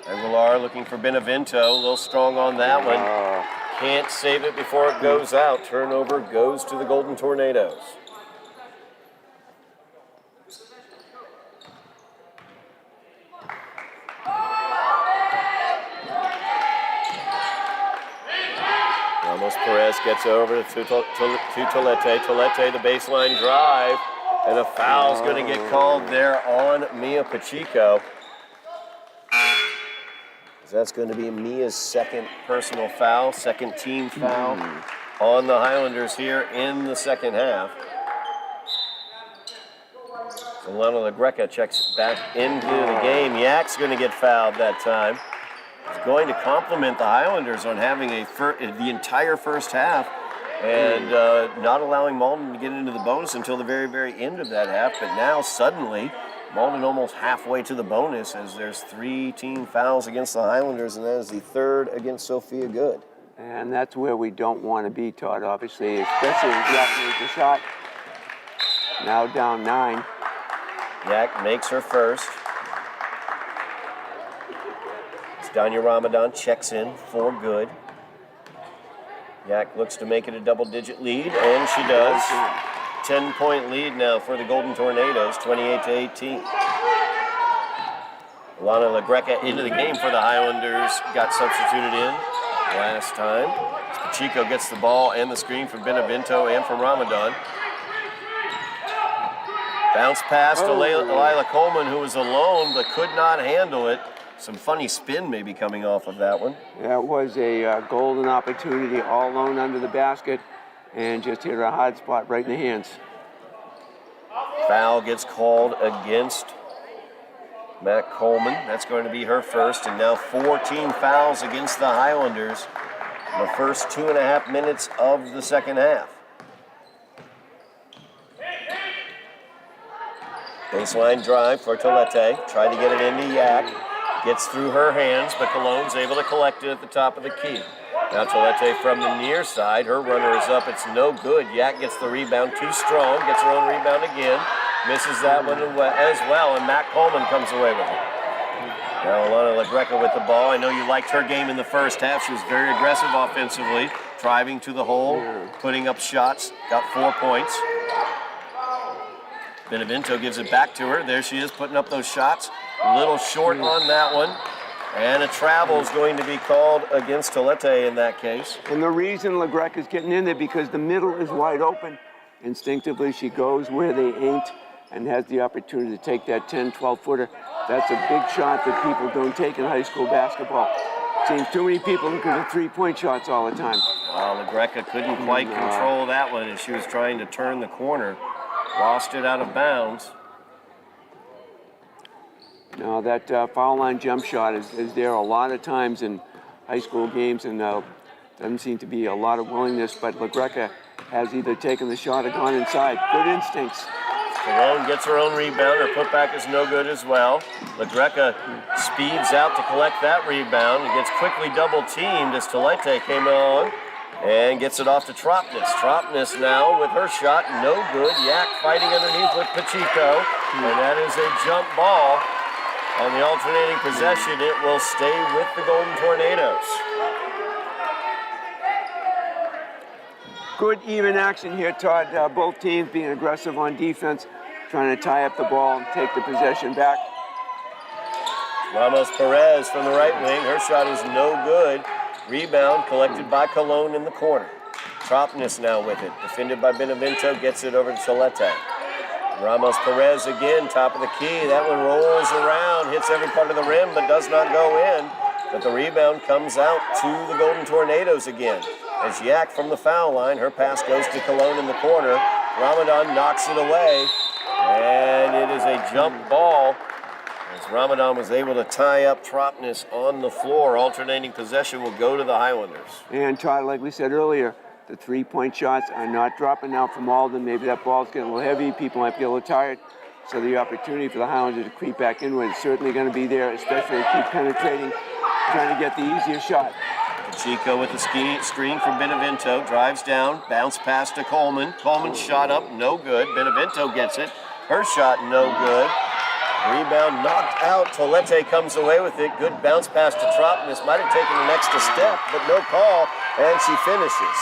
Aguilar looking for Benevento. A little strong on that one. Can't save it before it goes out. Turnover goes to the Golden Tornadoes. Ramos Perez gets over to Tolete. Tolete, the baseline drive, and a foul is going to get called there on Mia Pacheco. That's going to be Mia's second personal foul, second team foul on the Highlanders here in the second half. So Lana LaGreca checks back into the game. Yak's going to get fouled that time. He's going to compliment the Highlanders on having the entire first half and not allowing Malden to get into the bonus until the very, very end of that half. But now suddenly, Malden almost halfway to the bonus as there's 3 team fouls against the Highlanders, and that is the third against Sophia Good. And that's where we don't want to be, Todd, obviously, especially if Yak made the shot. Now down 9. Yak makes her first. Danya Ramadan checks in for Good. Yak looks to make it a double-digit lead, and she does. 10-point lead now for the Golden Tornadoes, 28-18. Lana LaGreca into the game for the Highlanders, got substituted in. last time. Pacheco gets the ball and the screen from Benevento and from Ramadan. Bounce pass to Lila Coleman, who was alone but could not handle it. Some funny spin maybe coming off of that one. That was a golden opportunity, all alone under the basket, and just hit a hard spot right in the hands. Foul gets called against Matt Coleman. That's going to be her first, and now 14 fouls against the Highlanders in the first 2.5 minutes of the second half. Baseline drive for Tolete. Tried to get it into Yak. Gets through her hands, but Cologne's able to collect it at the top of the key. Now Tolete from the near side. Her runner is up. It's no good. Yak gets the rebound. Too strong. Gets her own rebound again. Misses that one as well, and Matt Coleman comes away with it. Now Alana LaGreca with the ball. I know you liked her game in the first half. She was very aggressive offensively, driving to the hole, putting up shots. Got 4 points. Benevento gives it back to her. There she is, putting up those shots. A little short on that one. And a travel is going to be called against Tolete in that case. And the reason LaGreca is getting in there because the middle is wide open. Instinctively, she goes where they ain't and has the opportunity to take that 10, 12-footer. That's a big shot that people don't take in high school basketball. Seems too many people looking at three-point shots all the time. Well, LaGreca couldn't quite control that one as she was trying to turn the corner. Lost it out of bounds. Now that foul line jump shot is there a lot of times in high school games, and doesn't seem to be a lot of willingness, but LaGreca has either taken the shot or gone inside. Good instincts. Cologne gets her own rebound. Her putback is no good as well. LaGreca speeds out to collect that rebound and gets quickly double-teamed as Tolete came on and gets it off to Tropnis. Tropnis now with her shot, no good. Yak fighting underneath with Pacheco, and that is a jump ball. On the alternating possession, it will stay with the Golden Tornadoes. Good even action here, Todd. Both teams being aggressive on defense, trying to tie up the ball and take the possession back. Ramos Perez from the right wing. Her shot is no good. Rebound collected by Cologne in the corner. Tropnis now with it. Defended by Benevento, gets it over to Tolete. Ramos Perez again, top of the key. That one rolls around, hits every part of the rim, but does not go in. But the rebound comes out to the Golden Tornadoes again. As Yak from the foul line, her pass goes to Cologne in the corner. Ramadan knocks it away, and it is a jump ball. As Ramadan was able to tie up Tropnis on the floor, alternating possession will go to the Highlanders. And Todd, like we said earlier, the three-point shots are not dropping out from Malden. Maybe that ball's getting a little heavy. People might be a little tired. So the opportunity for the Highlanders to creep back into it is certainly going to be there, especially if they keep penetrating, trying to get the easier shot. Pacheco with the screen from Benevento, drives down, bounce pass to Coleman. Coleman's shot up, no good. Benevento gets it. Her shot, no good. Rebound knocked out. Tolete comes away with it. Good bounce pass to Tropnis. Might have taken an extra step, but no call, and she finishes.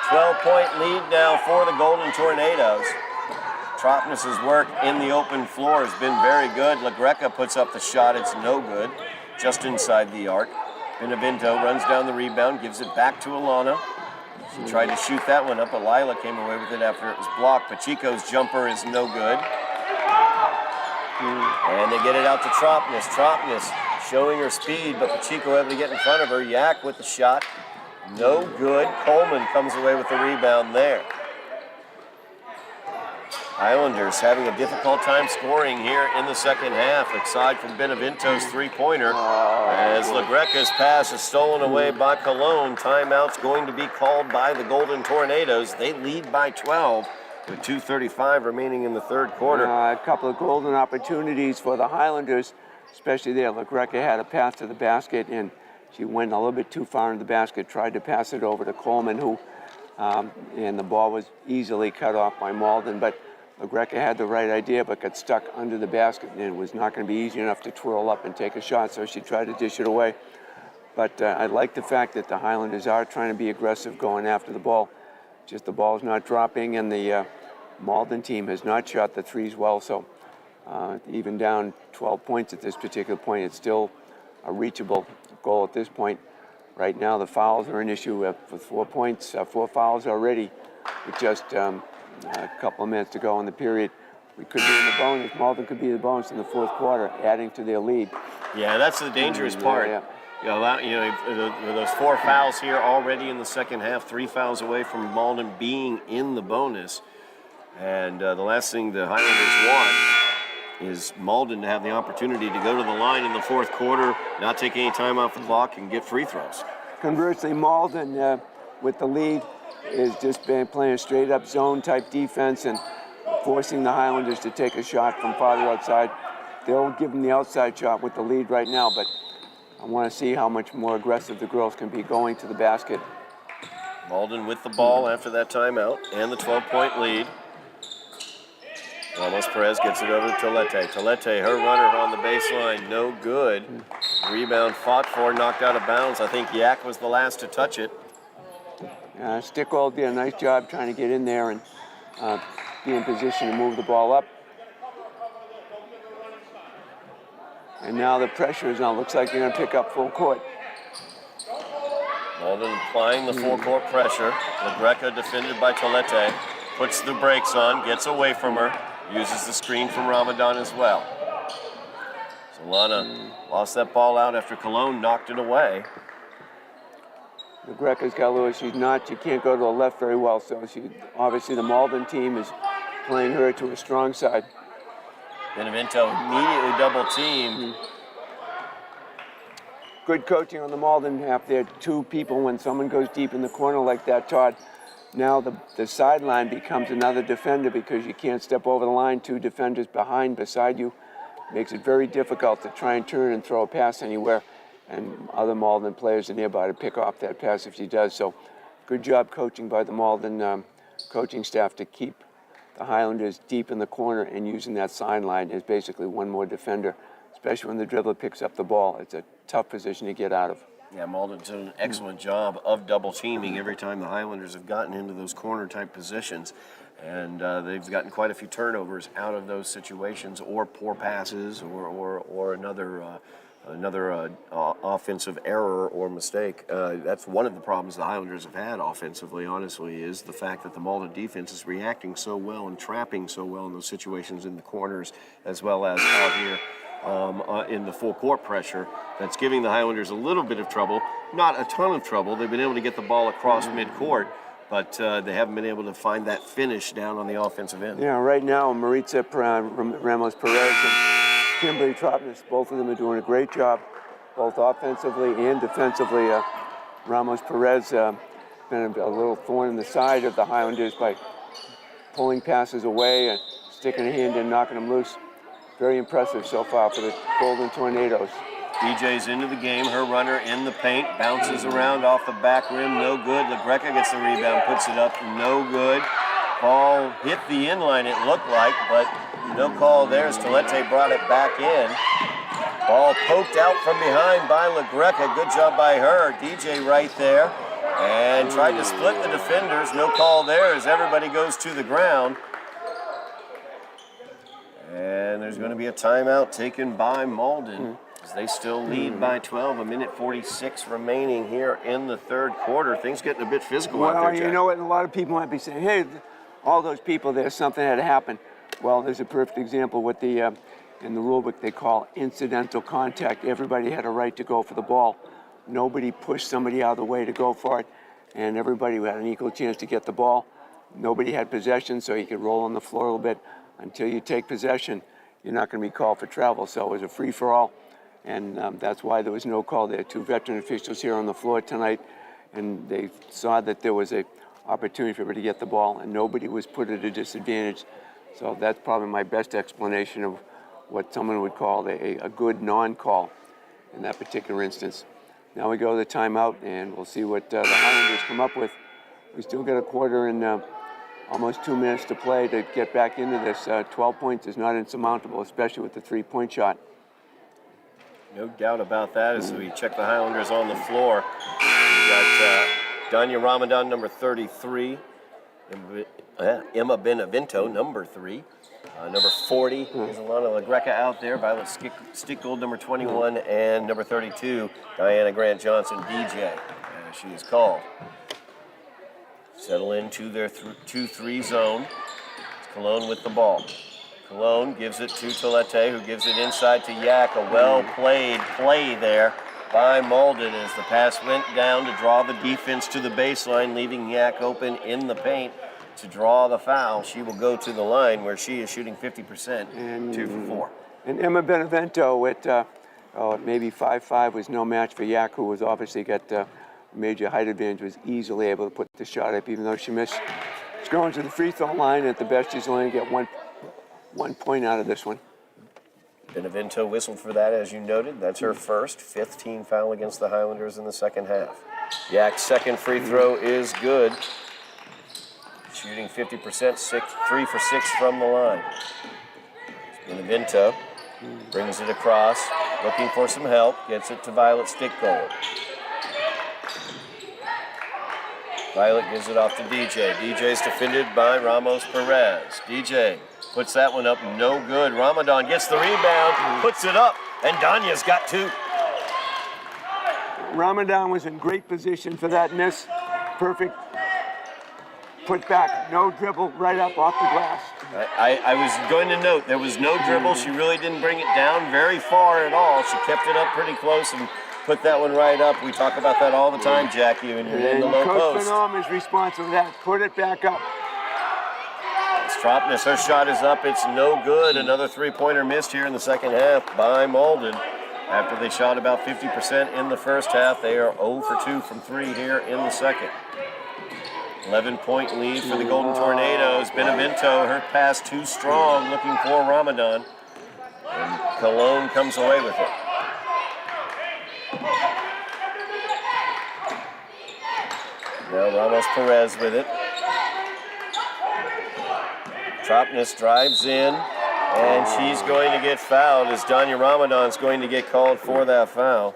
12-point lead now for the Golden Tornadoes. Tropnis' work in the open floor has been very good. LaGreca puts up the shot. It's no good. Just inside the arc. Benevento runs down the rebound, gives it back to Alana. She tried to shoot that one up, but Lila came away with it after it was blocked. Pacheco's jumper is no good. And they get it out to Tropnis. Tropnis showing her speed, but Pacheco able to get in front of her. Yak with the shot. No good. Coleman comes away with the rebound there. Highlanders having a difficult time scoring here in the second half, aside from Benevento's three-pointer. As LaGreca's pass is stolen away by Cologne, timeout's going to be called by the Golden Tornadoes. They lead by 12 with 2:35 remaining in the third quarter. A couple of golden opportunities for the Highlanders, especially there. LaGreca had a pass to the basket, and she went a little bit too far in the basket, tried to pass it over to Coleman, who, and the ball was easily cut off by Malden. But LaGreca had the right idea, but got stuck under the basket, and it was not going to be easy enough to twirl up and take a shot, so she tried to dish it away. But I like the fact that the Highlanders are trying to be aggressive going after the ball. Just the ball's not dropping, and the Malden team has not shot the threes well, so even down 12 points at this particular point, it's still a reachable goal at this point. Right now, the fouls are an issue with 4 points, 4 fouls already with just a couple of minutes to go in the period. We could be in the bonus. Malden could be the bonus in the fourth quarter, adding to their lead. Yeah, that's the dangerous part. Yeah. With those 4 fouls here already in the second half, 3 fouls away from Malden being in the bonus. And the last thing the Highlanders want is Malden to have the opportunity to go to the line in the fourth quarter, not take any time off the clock, and get free throws. Conversely, Malden, with the lead, is just been playing straight up zone type defense and forcing the Highlanders to take a shot from farther outside. They'll give them the outside shot with the lead right now, but I want to see how much more aggressive the girls can be going to the basket. Malden with the ball after that timeout and the 12-point lead. Ramos Perez gets it over to Tolete. Tolete, her runner on the baseline, no good. Rebound fought for, knocked out of bounds. I think Yak was the last to touch it. Stickwell did a nice job trying to get in there and be in position to move the ball up. And now the pressure is on. Looks like they're going to pick up full court. Malden applying the full court pressure. LaGreca defended by Tolete. Puts the brakes on, gets away from her. Uses the screen from Ramadan as well. Solana lost that ball out after Cologne knocked it away. The Greca's got Lewis. She can't go to the left very well, so obviously the Malden team is playing her to a strong side. Benevento immediately double teamed. Good coaching on the Malden half there. 2 people when someone goes deep in the corner like that, Todd. Now the sideline becomes another defender because you can't step over the line. 2 defenders beside you. Makes it very difficult to try and turn and throw a pass anywhere. And other Malden players are nearby to pick off that pass if she does. So good job coaching by the Malden coaching staff to keep the Highlanders deep in the corner and using that sideline as basically one more defender, especially when the dribbler picks up the ball. It's a tough position to get out of. Yeah, Malden's done an excellent job of double teaming every time the Highlanders have gotten into those corner type positions. And they've gotten quite a few turnovers out of those situations, or poor passes, or another offensive error or mistake. That's one of the problems the Highlanders have had offensively, honestly, is the fact that the Malden defense is reacting so well and trapping so well in those situations in the corners, as well as out here in the full court pressure. That's giving the Highlanders a little bit of trouble. Not a ton of trouble. They've been able to get the ball across midcourt, but they haven't been able to find that finish down on the offensive end. Yeah, right now, Maritza Ramos Perez and Kimberly Tropnis, both of them are doing a great job, both offensively and defensively. Ramos Perez been a little thorn in the side of the Highlanders by pulling passes away and sticking a hand in, knocking them loose. Very impressive so far for the Golden Tornadoes. DJ's into the game, her runner in the paint, bounces around off the back rim, no good. LaGreca gets the rebound, puts it up, no good. Ball hit the inline, it looked like, but no call there as Tolete brought it back in. Ball poked out from behind by LaGreca, good job by her. DJ right there, and tried to split the defenders, no call there as everybody goes to the ground. And there's going to be a timeout taken by Malden as they still lead by 12. A minute 46 remaining here in the third quarter. Things getting a bit physical out there, Jack. You know what? A lot of people might be saying, hey, all those people there, something had happened. Well, there's a perfect example with the, in the rule book they call incidental contact. Everybody had a right to go for the ball. Nobody pushed somebody out of the way to go for it, and everybody had an equal chance to get the ball. Nobody had possession, so you could roll on the floor a little bit. Until you take possession, you're not going to be called for travel. So it was a free-for-all, and that's why there was no call. There are 2 veteran officials here on the floor tonight, and they saw that there was an opportunity for everybody to get the ball, and nobody was put at a disadvantage. So that's probably my best explanation of what someone would call a good non-call in that particular instance. Now we go to the timeout, and we'll see what the Highlanders come up with. We still got a quarter and almost 2 minutes to play to get back into this. 12 points is not insurmountable, especially with the 3-point shot. No doubt about that as we check the Highlanders on the floor. We got Danya Ramadan, number 33. Emma Benevento, number 3. Number 40 is Alana LaGreca out there. Violet Stickgold, number 21, and number 32, Diana Grant Johnson, DJ, as she is called. Settle into their 2-3 zone. It's Cologne with the ball. Cologne gives it to Tolete, who gives it inside to Yak. A well-played play there by Malden as the pass went down to draw the defense to the baseline, leaving Yak open in the paint to draw the foul. She will go to the line where she is shooting 50%, and 2 for 4. And Emma Benevento at maybe 5'5" was no match for Yak, who was obviously got major height advantage, was easily able to put the shot up, even though she missed. She's going to the free throw line. At the best, she's only get one point out of this one. Benevento whistled for that, as you noted. That's her first, 5th team foul against the Highlanders in the second half. Yak's second free throw is good. Shooting 50%, 3 for 6 from the line. Benevento brings it across, looking for some help, gets it to Violet Stickgold. Violet gives it off to DJ. DJ's defended by Ramos Perez. DJ puts that one up, no good. Ramadan gets the rebound, puts it up, and Danya's got 2. Ramadan was in great position for that miss. Perfect. Put back, no dribble, right up off the glass. I was going to note, there was no dribble. She really didn't bring it down very far at all. She kept it up pretty close and put that one right up. We talk about that all the time, Jackie, when you're in the low Coach post. Coach is responsible for that. Put it back up. Stropness, her shot is up. It's no good. Another three-pointer missed here in the second half by Malden. After they shot about 50% in the first half, they are 0 for 2 from 3 here in the second. 11-point lead for the Golden Tornadoes. Benevento, her pass too strong, looking for Ramadan. And Cologne comes away with it. Now Ramos Perez with it. Tropness drives in, and she's going to get fouled as Danya Ramadan's going to get called for that foul.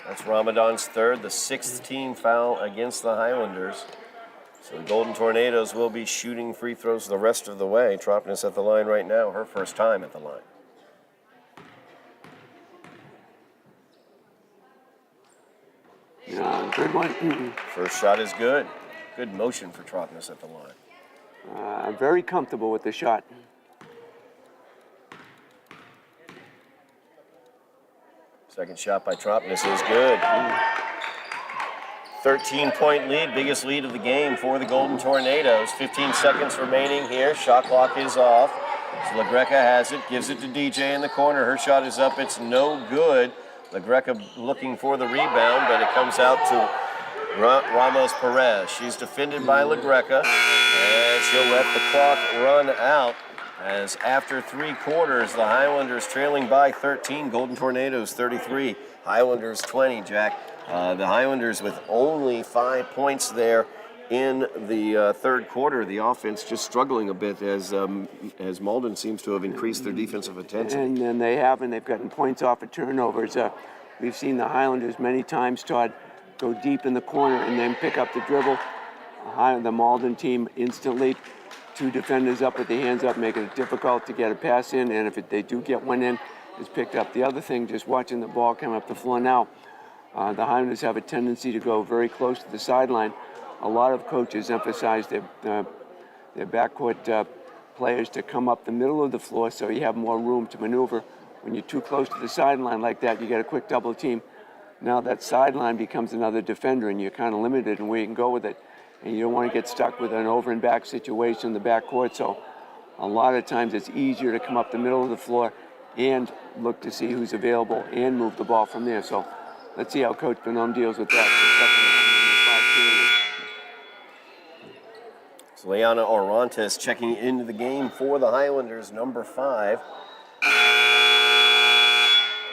That's Ramadan's third, the 6th team foul against the Highlanders. So the Golden Tornadoes will be shooting free throws the rest of the way. Tropness at the line right now, her first time at the line. Yeah, good one. First shot is good. Good motion for Tropness at the line. Very comfortable with the shot. Second shot by Tropness is good. 13-point lead, biggest lead of the game for the Golden Tornadoes. 15 seconds remaining here. Shot clock is off. So LaGreca has it, gives it to DJ in the corner. Her shot is up, it's no good. LaGreca looking for the rebound, but it comes out to Ramos Perez. She's defended by LaGreca, and she'll let the clock run out. As after 3 quarters, the Highlanders trailing by 13, Golden Tornadoes 33, Highlanders 20, Jack. The Highlanders with only 5 points there in the third quarter. The offense just struggling a bit as Malden seems to have increased their defensive intensity. And then they've gotten points off of turnovers. We've seen the Highlanders many times, Todd, go deep in the corner and then pick up the dribble. The Malden team instantly, 2 defenders up with their hands up, making it difficult to get a pass in, and if they do get one in, it's picked up. The other thing, just watching the ball come up the floor now, the Highlanders have a tendency to go very close to the sideline. A lot of coaches emphasize their backcourt players to come up the middle of the floor so you have more room to maneuver. When you're too close to the sideline like that, you get a quick double team. Now that sideline becomes another defender, and you're kind of limited in where you can go with it. And you don't want to get stuck with an over and back situation in the backcourt. So a lot of times it's easier to come up the middle of the floor and look to see who's available and move the ball from there. So let's see how Coach Bonhomme deals with that. So Leona Orantes checking into the game for the Highlanders, number 5.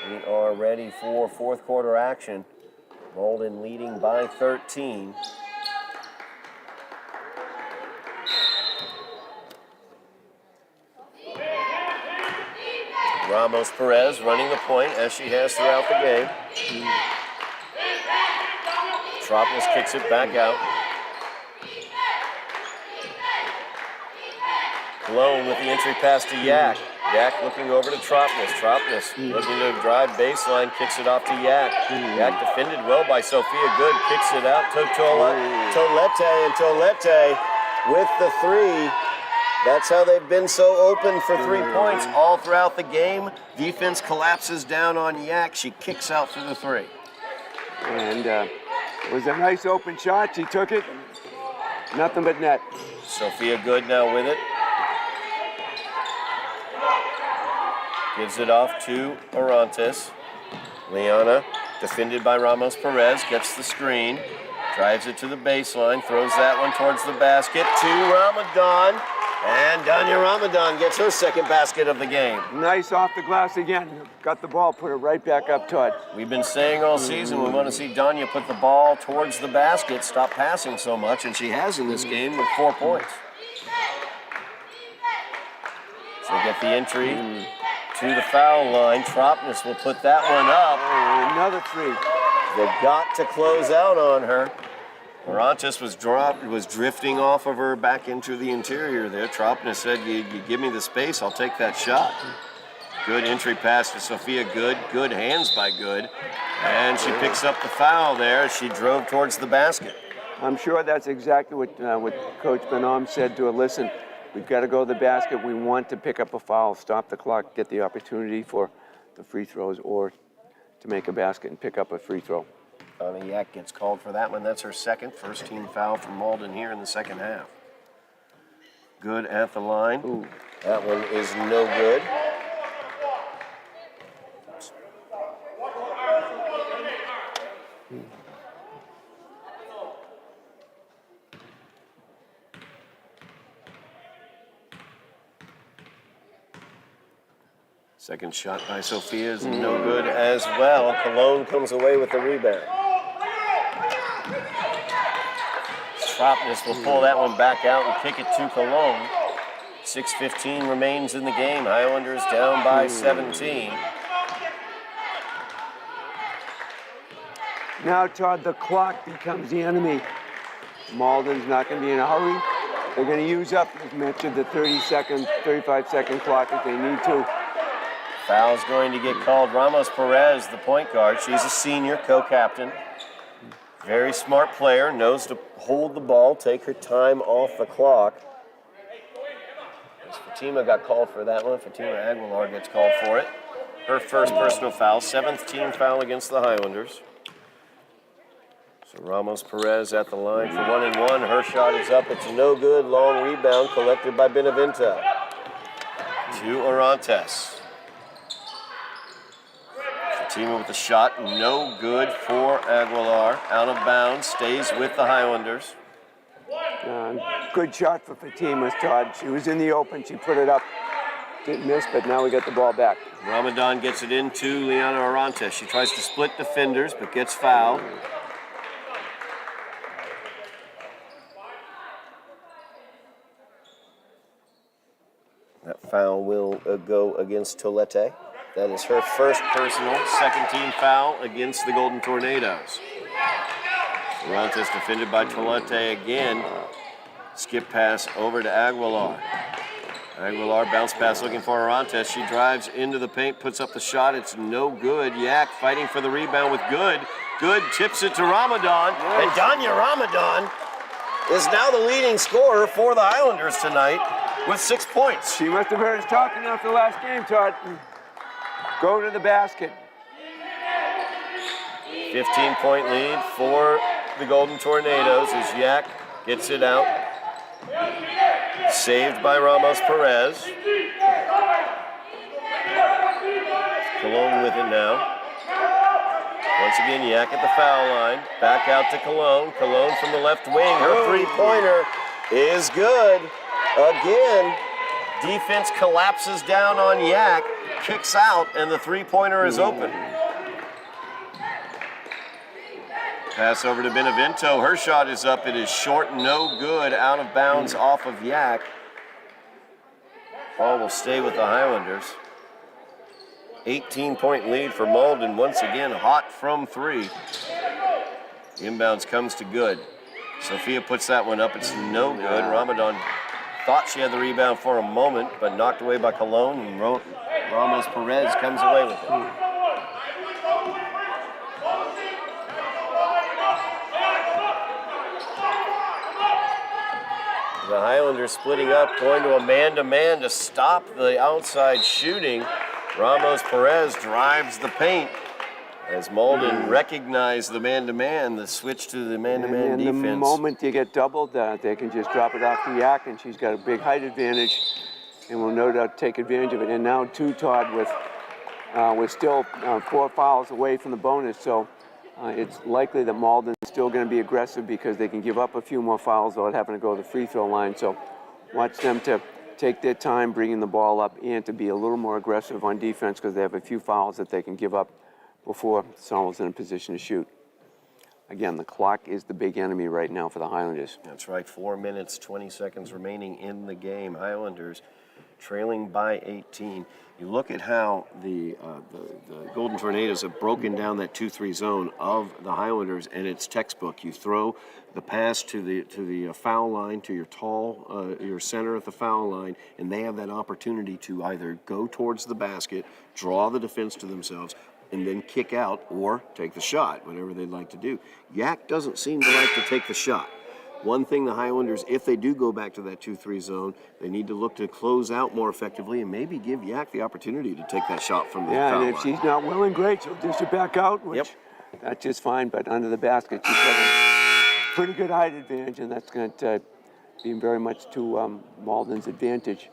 We are ready for fourth quarter action. Malden leading by 13. Ramos Perez running the point as she has throughout the game. Tropness kicks it back out. Cologne with the entry pass to Yak. Yak looking over to Tropness. Tropness looking to drive baseline, kicks it off to Yak. Yak defended well by Sophia Good, kicks it out to Tolete, and Tolete with the three. That's how they've been so open for 3 points all throughout the game. Defense collapses down on Yak. She kicks out for the three. And it was a nice open shot. She took it. Nothing but net. Sophia Good now with it. Gives it off to Orantes. Liana, defended by Ramos Perez, gets the screen. Drives it to the baseline, throws that one towards the basket to Ramadan. And Danya Ramadan gets her second basket of the game. Nice off the glass again. Got the ball, put it right back up, Todd. We've been saying all season we want to see Danya put the ball towards the basket, stop passing so much, and she has in this game with 4 points. So get the entry to the foul line. Tropness will put that one up. Oh, another three. They've got to close out on her. Orantes was drifting off of her back into the interior there. Tropness said, you give me the space, I'll take that shot. Good entry pass to Sophia Good. Good hands by Good. And she picks up the foul there as she drove towards the basket. I'm sure that's exactly what Coach Benham said to her. Listen, we've got to go to the basket. We want to pick up a foul, stop the clock, get the opportunity for the free throws or to make a basket and pick up a free throw. Donna Yak gets called for that one. That's her second first team foul from Malden here in the second half. Good at the line. Ooh. That one is no good. Second shot by Sophia is no good as well. Cologne comes away with the rebound. Tropness will pull that one back out and kick it to Cologne. 6:15 remains in the game. Highlanders down by 17. Now, Todd, the clock becomes the enemy. Malden's not going to be in a hurry. They're going to use up, as mentioned, the 35-second clock if they need to. Foul's going to get called. Ramos Perez, the point guard. She's a senior, co-captain. Very smart player, knows to hold the ball, take her time off the clock. Fatima got called for that one. Fatima Aguilar gets called for it. Her first personal foul, 7th team foul against the Highlanders. So Ramos Perez at the line for 1 and 1. Her shot is up. It's no good. Long rebound collected by Benavente. To Orantes. Fatima with the shot, no good for Aguilar. Out of bounds, stays with the Highlanders. Good shot for Fatima, Todd. She was in the open, she put it up. Didn't miss, but now we get the ball back. Ramadan gets it into Liana Orantes. She tries to split defenders, but gets fouled. That foul will go against Tolete. That is her first personal, second team foul against the Golden Tornadoes. Orantes defended by Tolete again. Skip pass over to Aguilar. Aguilar bounce pass looking for Orantes. She drives into the paint, puts up the shot. It's no good. Yak fighting for the rebound with Good. Good tips it to Ramadan. And Danya Ramadan is now the leading scorer for the Highlanders tonight with 6 points. She must have heard us talking after the last game, Todd. Go to the basket. 15-point lead for the Golden Tornadoes as Yak gets it out. Saved by Ramos Perez. Cologne with it now. Once again, Yak at the foul line. Back out to Cologne. Cologne from the left wing. Her three-pointer is good. Again, defense collapses down on Yak. Kicks out, and the three-pointer is open. Pass over to Benevento. Her shot is up. It is short, no good. Out of bounds off of Yak. Ball will stay with the Highlanders. 18-point lead for Malden. Once again, hot from three. Inbounds comes to Good. Sophia puts that one up. It's no good. Ramadan thought she had the rebound for a moment, but knocked away by Cologne, and Ramos Perez comes away with it. The Highlanders splitting up, going to a man-to-man to stop the outside shooting. Ramos Perez drives the paint. As Malden recognized the man-to-man, the switch to the man-to-man defense. The moment you get doubled, they can just drop it off to Yak, and she's got a big height advantage, and will no doubt take advantage of it. And now, too, Todd, we're still 4 fouls away from the bonus, so it's likely that Malden's still going to be aggressive because they can give up a few more fouls without having to go to the free throw line. So watch them to take their time bringing the ball up and to be a little more aggressive on defense because they have a few fouls that they can give up before Somerville's in a position to shoot. Again, the clock is the big enemy right now for the Highlanders. That's right, 4 minutes, 20 seconds remaining in the game. Highlanders trailing by 18. You look at how the Golden Tornadoes have broken down that 2-3 zone of the Highlanders, and it's textbook. You throw the pass to the foul line, to your center at the foul line, and they have that opportunity to either go towards the basket, draw the defense to themselves, and then kick out or take the shot, whatever they'd like to do. Yak doesn't seem to like to take the shot. One thing the Highlanders, if they do go back to that 2-3 zone, they need to look to close out more effectively and maybe give Yak the opportunity to take that shot from the foul line. And if she's not willing, great, she'll dish it back out, which that's just fine, but under the basket, she's got a pretty good height advantage, and that's going to be very much to Malden's advantage.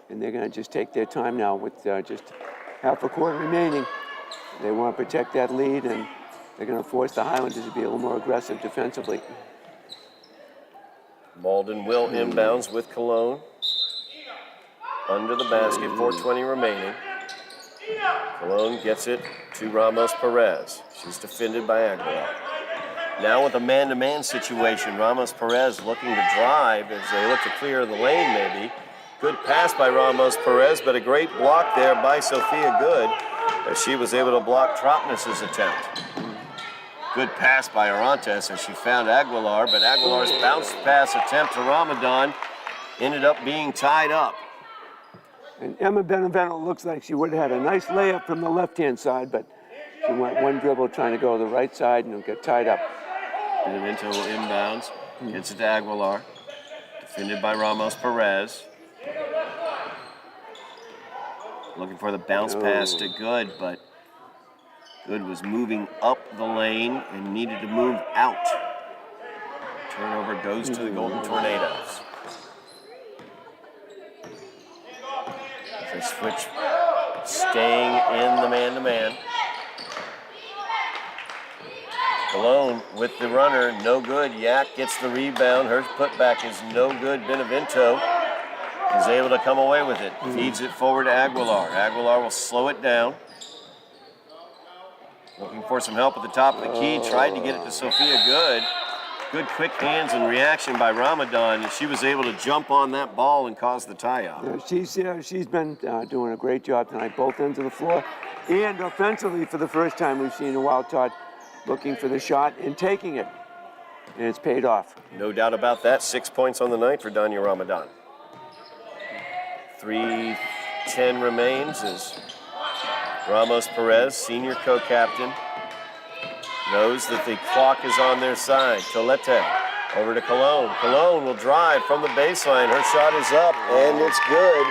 And they're going to just take their time now with just half a quarter remaining. They want to protect that lead, and they're going to force the Highlanders to be a little more aggressive defensively. Malden will inbounds with Cologne. Under the basket, 4:20 remaining. Cologne gets it to Ramos Perez. She's defended by Aguilar. Now with a man-to-man situation, Ramos Perez looking to drive as they look to clear the lane maybe. Good pass by Ramos Perez, but a great block there by Sophia Good as she was able to block Tropnis's attempt. Good pass by Orantes as she found Aguilar, but Aguilar's bounce pass attempt to Ramadan ended up being tied up. And Emma Benevento looks like she would have had a nice layup from the left-hand side, but she went one dribble trying to go to the right side and got tied up. Benevento inbounds, gets it to Aguilar, defended by Ramos Perez. Looking for the bounce pass to Good, but Good was moving up the lane and needed to move out. Turnover goes to the Golden Tornadoes. They switch, staying in the man-to-man. Cologne with the runner, no good. Yak gets the rebound. Her putback is no good. Benevento is able to come away with it. Feeds it forward to Aguilar. Aguilar will slow it down. Looking for some help at the top of the key. Tried to get it to Sophia Good. Good quick hands and reaction by Ramadan. And she was able to jump on that ball and cause the tie-up. She's been doing a great job tonight, both ends of the floor. And offensively, for the first time we've seen a while, Todd, looking for the shot and taking it. And it's paid off. No doubt about that. 6 points on the night for Danya Ramadan. 3:10 remains as Ramos Perez, senior co-captain, knows that the clock is on their side. Tolete over to Cologne. Cologne will drive from the baseline. Her shot is up, and it's good.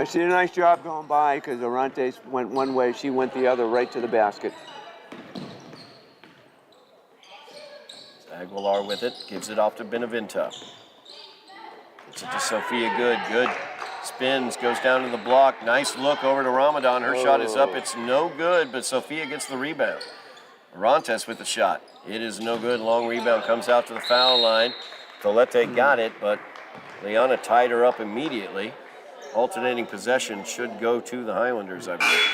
She did a nice job going by because Orantes went one way, she went the other, right to the basket. Aguilar with it, gives it off to Benevento. Gets it to Sophia Good. Good spins, goes down to the block. Nice look over to Ramadan. Her shot is up. It's no good, but Sophia gets the rebound. Orantes with the shot. It is no good. Long rebound comes out to the foul line. Tolete got it, but Liana tied her up immediately. Alternating possession should go to the Highlanders, I believe.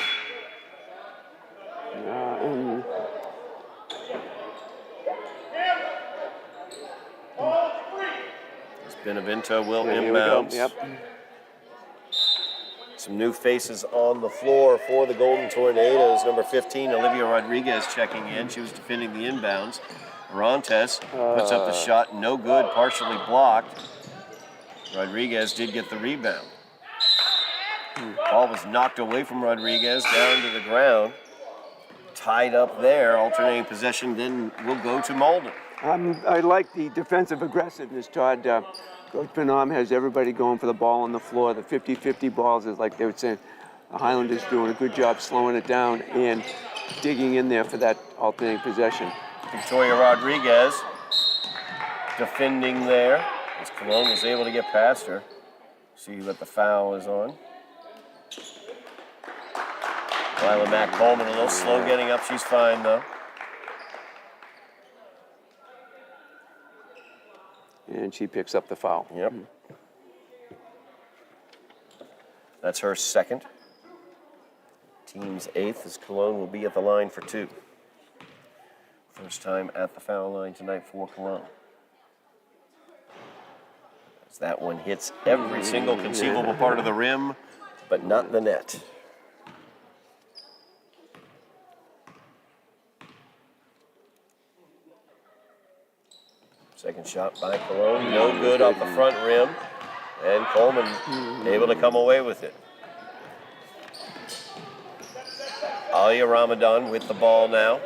Benevento will inbounds. Yep. Some new faces on the floor for the Golden Tornadoes. Number 15, Olivia Rodriguez checking in. She was defending the inbounds. Rantes puts up the shot, no good, partially blocked. Rodriguez did get the rebound. Ball was knocked away from Rodriguez down to the ground. Tied up there, alternating possession, then will go to Malden. I like the defensive aggressiveness, Todd. Coach Benham has everybody going for the ball on the floor. The 50-50 balls is like they would say. The Highlanders doing a good job slowing it down and digging in there for that alternating possession. Victoria Rodriguez defending there as Cologne was able to get past her. See what the foul is on. Lila Mack Coleman a little slow getting up. She's fine though. And she picks up the foul. Yep. That's her second. Team's eighth as Cologne will be at the line for two. First time at the foul line tonight for Cologne. As that one hits every single conceivable part of the rim, but not the net. Second shot by Cologne, no good off the front rim, and Coleman able to come away with it. Alia Ramadan with the ball now.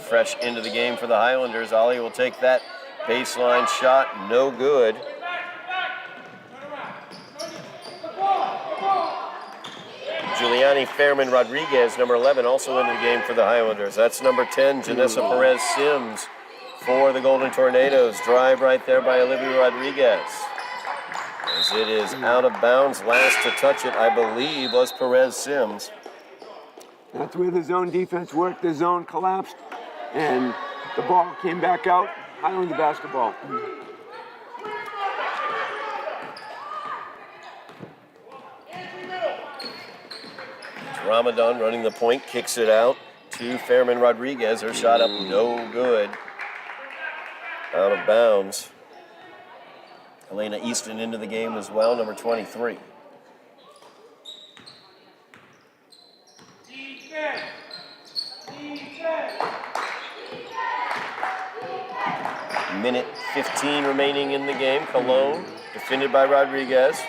Fresh into the game for the Highlanders. Alia will take that baseline shot, no good. Giuliani Fairman Rodriguez, number 11, also into the game for the Highlanders. That's number 10, Janessa Perez Sims for the Golden Tornadoes. Drive right there by Olivia Rodriguez. As it is out of bounds, last to touch it, I believe, was Perez Sims. That's where the zone defense worked. The zone collapsed, and the ball came back out. Highlander basketball. Ramadan running the point, kicks it out to Fairman Rodriguez. Her shot up, no good. Out of bounds. Elena Easton into the game as well, number 23. Minute 15 remaining in the game. Cologne defended by Rodriguez.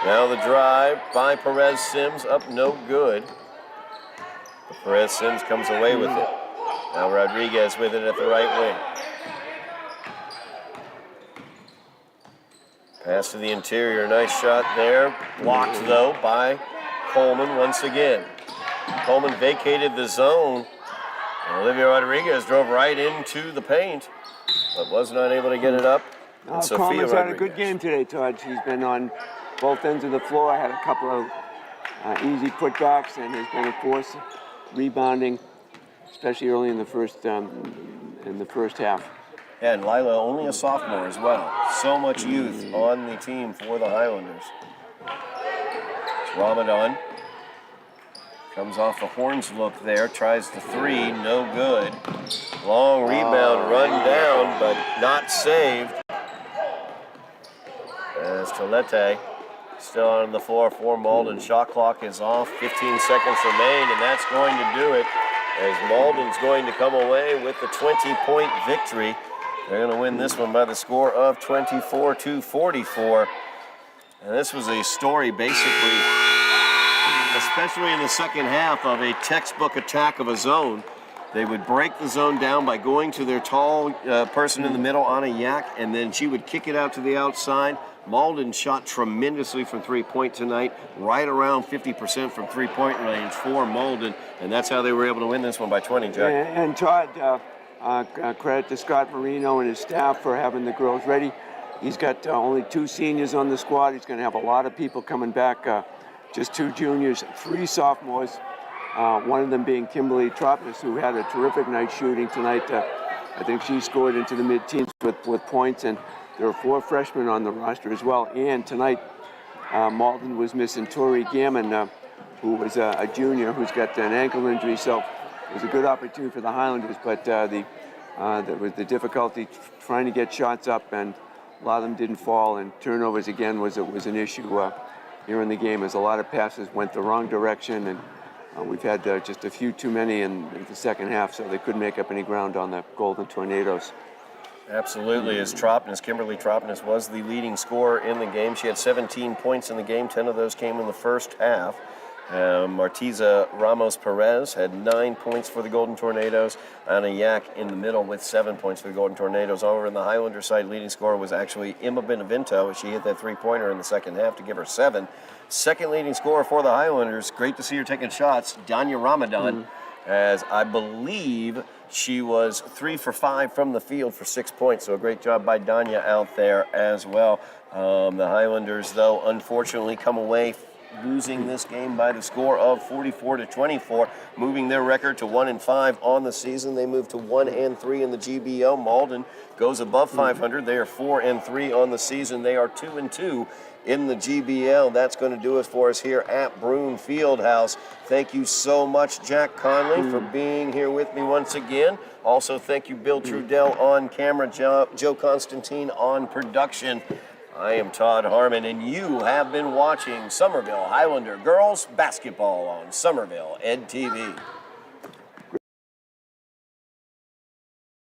Now the drive by Perez Sims, up no good. But Perez Sims comes away with it. Now Rodriguez with it at the right wing. Pass to the interior, nice shot there. Blocked though by Coleman once again. Coleman vacated the zone. And Olivia Rodriguez drove right into the paint, but was not able to get it up. And Sophia Coleman's Rodriguez had a good game today, Todd. She's been on both ends of the floor. Had a couple of easy putbacks and has been a force rebounding, especially early in the first half. Yeah, and Lila only a sophomore as well. So much youth on the team for the Highlanders. It's Ramadan. Comes off the Horns look there, tries the three, no good. Long rebound, run down, but not saved. As Tolete still on the floor for Malden. Shot clock is off, 15 seconds remain, and that's going to do it. As Malden's going to come away with the 20-point victory. They're going to win this one by the score of 24-44. And this was a story basically, especially in the second half, of a textbook attack of a zone. They would break the zone down by going to their tall person in the middle, Anna Yak, and then she would kick it out to the outside. Malden shot tremendously from three-point tonight, right around 50% from three-point range for Malden, and that's how they were able to win this one by 20, Jack. And Todd, credit to Scott Marino and his staff for having the girls ready. He's got only 2 seniors on the squad. He's going to have a lot of people coming back, just 2 juniors, 3 sophomores, one of them being Kimberly Tropnis, who had a terrific night shooting tonight. I think she scored into the mid-teens with points, and there are 4 freshmen on the roster as well. And tonight, Malden was missing Tori Gammon, who was a junior who's got an ankle injury. So it was a good opportunity for the Highlanders, but the difficulty trying to get shots up, and a lot of them didn't fall. And turnovers again was an issue here in the game, as a lot of passes went the wrong direction, and We've had just a few too many in the second half, so they couldn't make up any ground on the Golden Tornadoes. Absolutely, as Kimberly Tropness was the leading scorer in the game. She had 17 points in the game. 10 of those came in the first half. Martiza Ramos Perez had 9 points for the Golden Tornadoes. Anna Yak in the middle with 7 points for the Golden Tornadoes. Over in the Highlander side, leading scorer was actually Emma Benevento. She hit that three-pointer in the second half to give her 7. Second leading scorer for the Highlanders, great to see her taking shots, Danya Ramadan, as I believe she was 3 for 5 from the field for 6 points. So a great job by Danya out there as well. The Highlanders, though, unfortunately come away losing this game by the score of 44-24, moving their record to 1-5 on the season. They move to 1-3 in the GBO. Malden goes above 500. They are 4-3 on the season. They are 2-2 in the GBL. That's going to do it for us here at Broome Fieldhouse. Thank you so much, Jack Conley, for being here with me once again. Also, thank you, Bill Trudell on camera, Joe Constantine on production. I am Todd Harmon, and you have been watching Somerville Highlander Girls Basketball on Somerville Ed TV.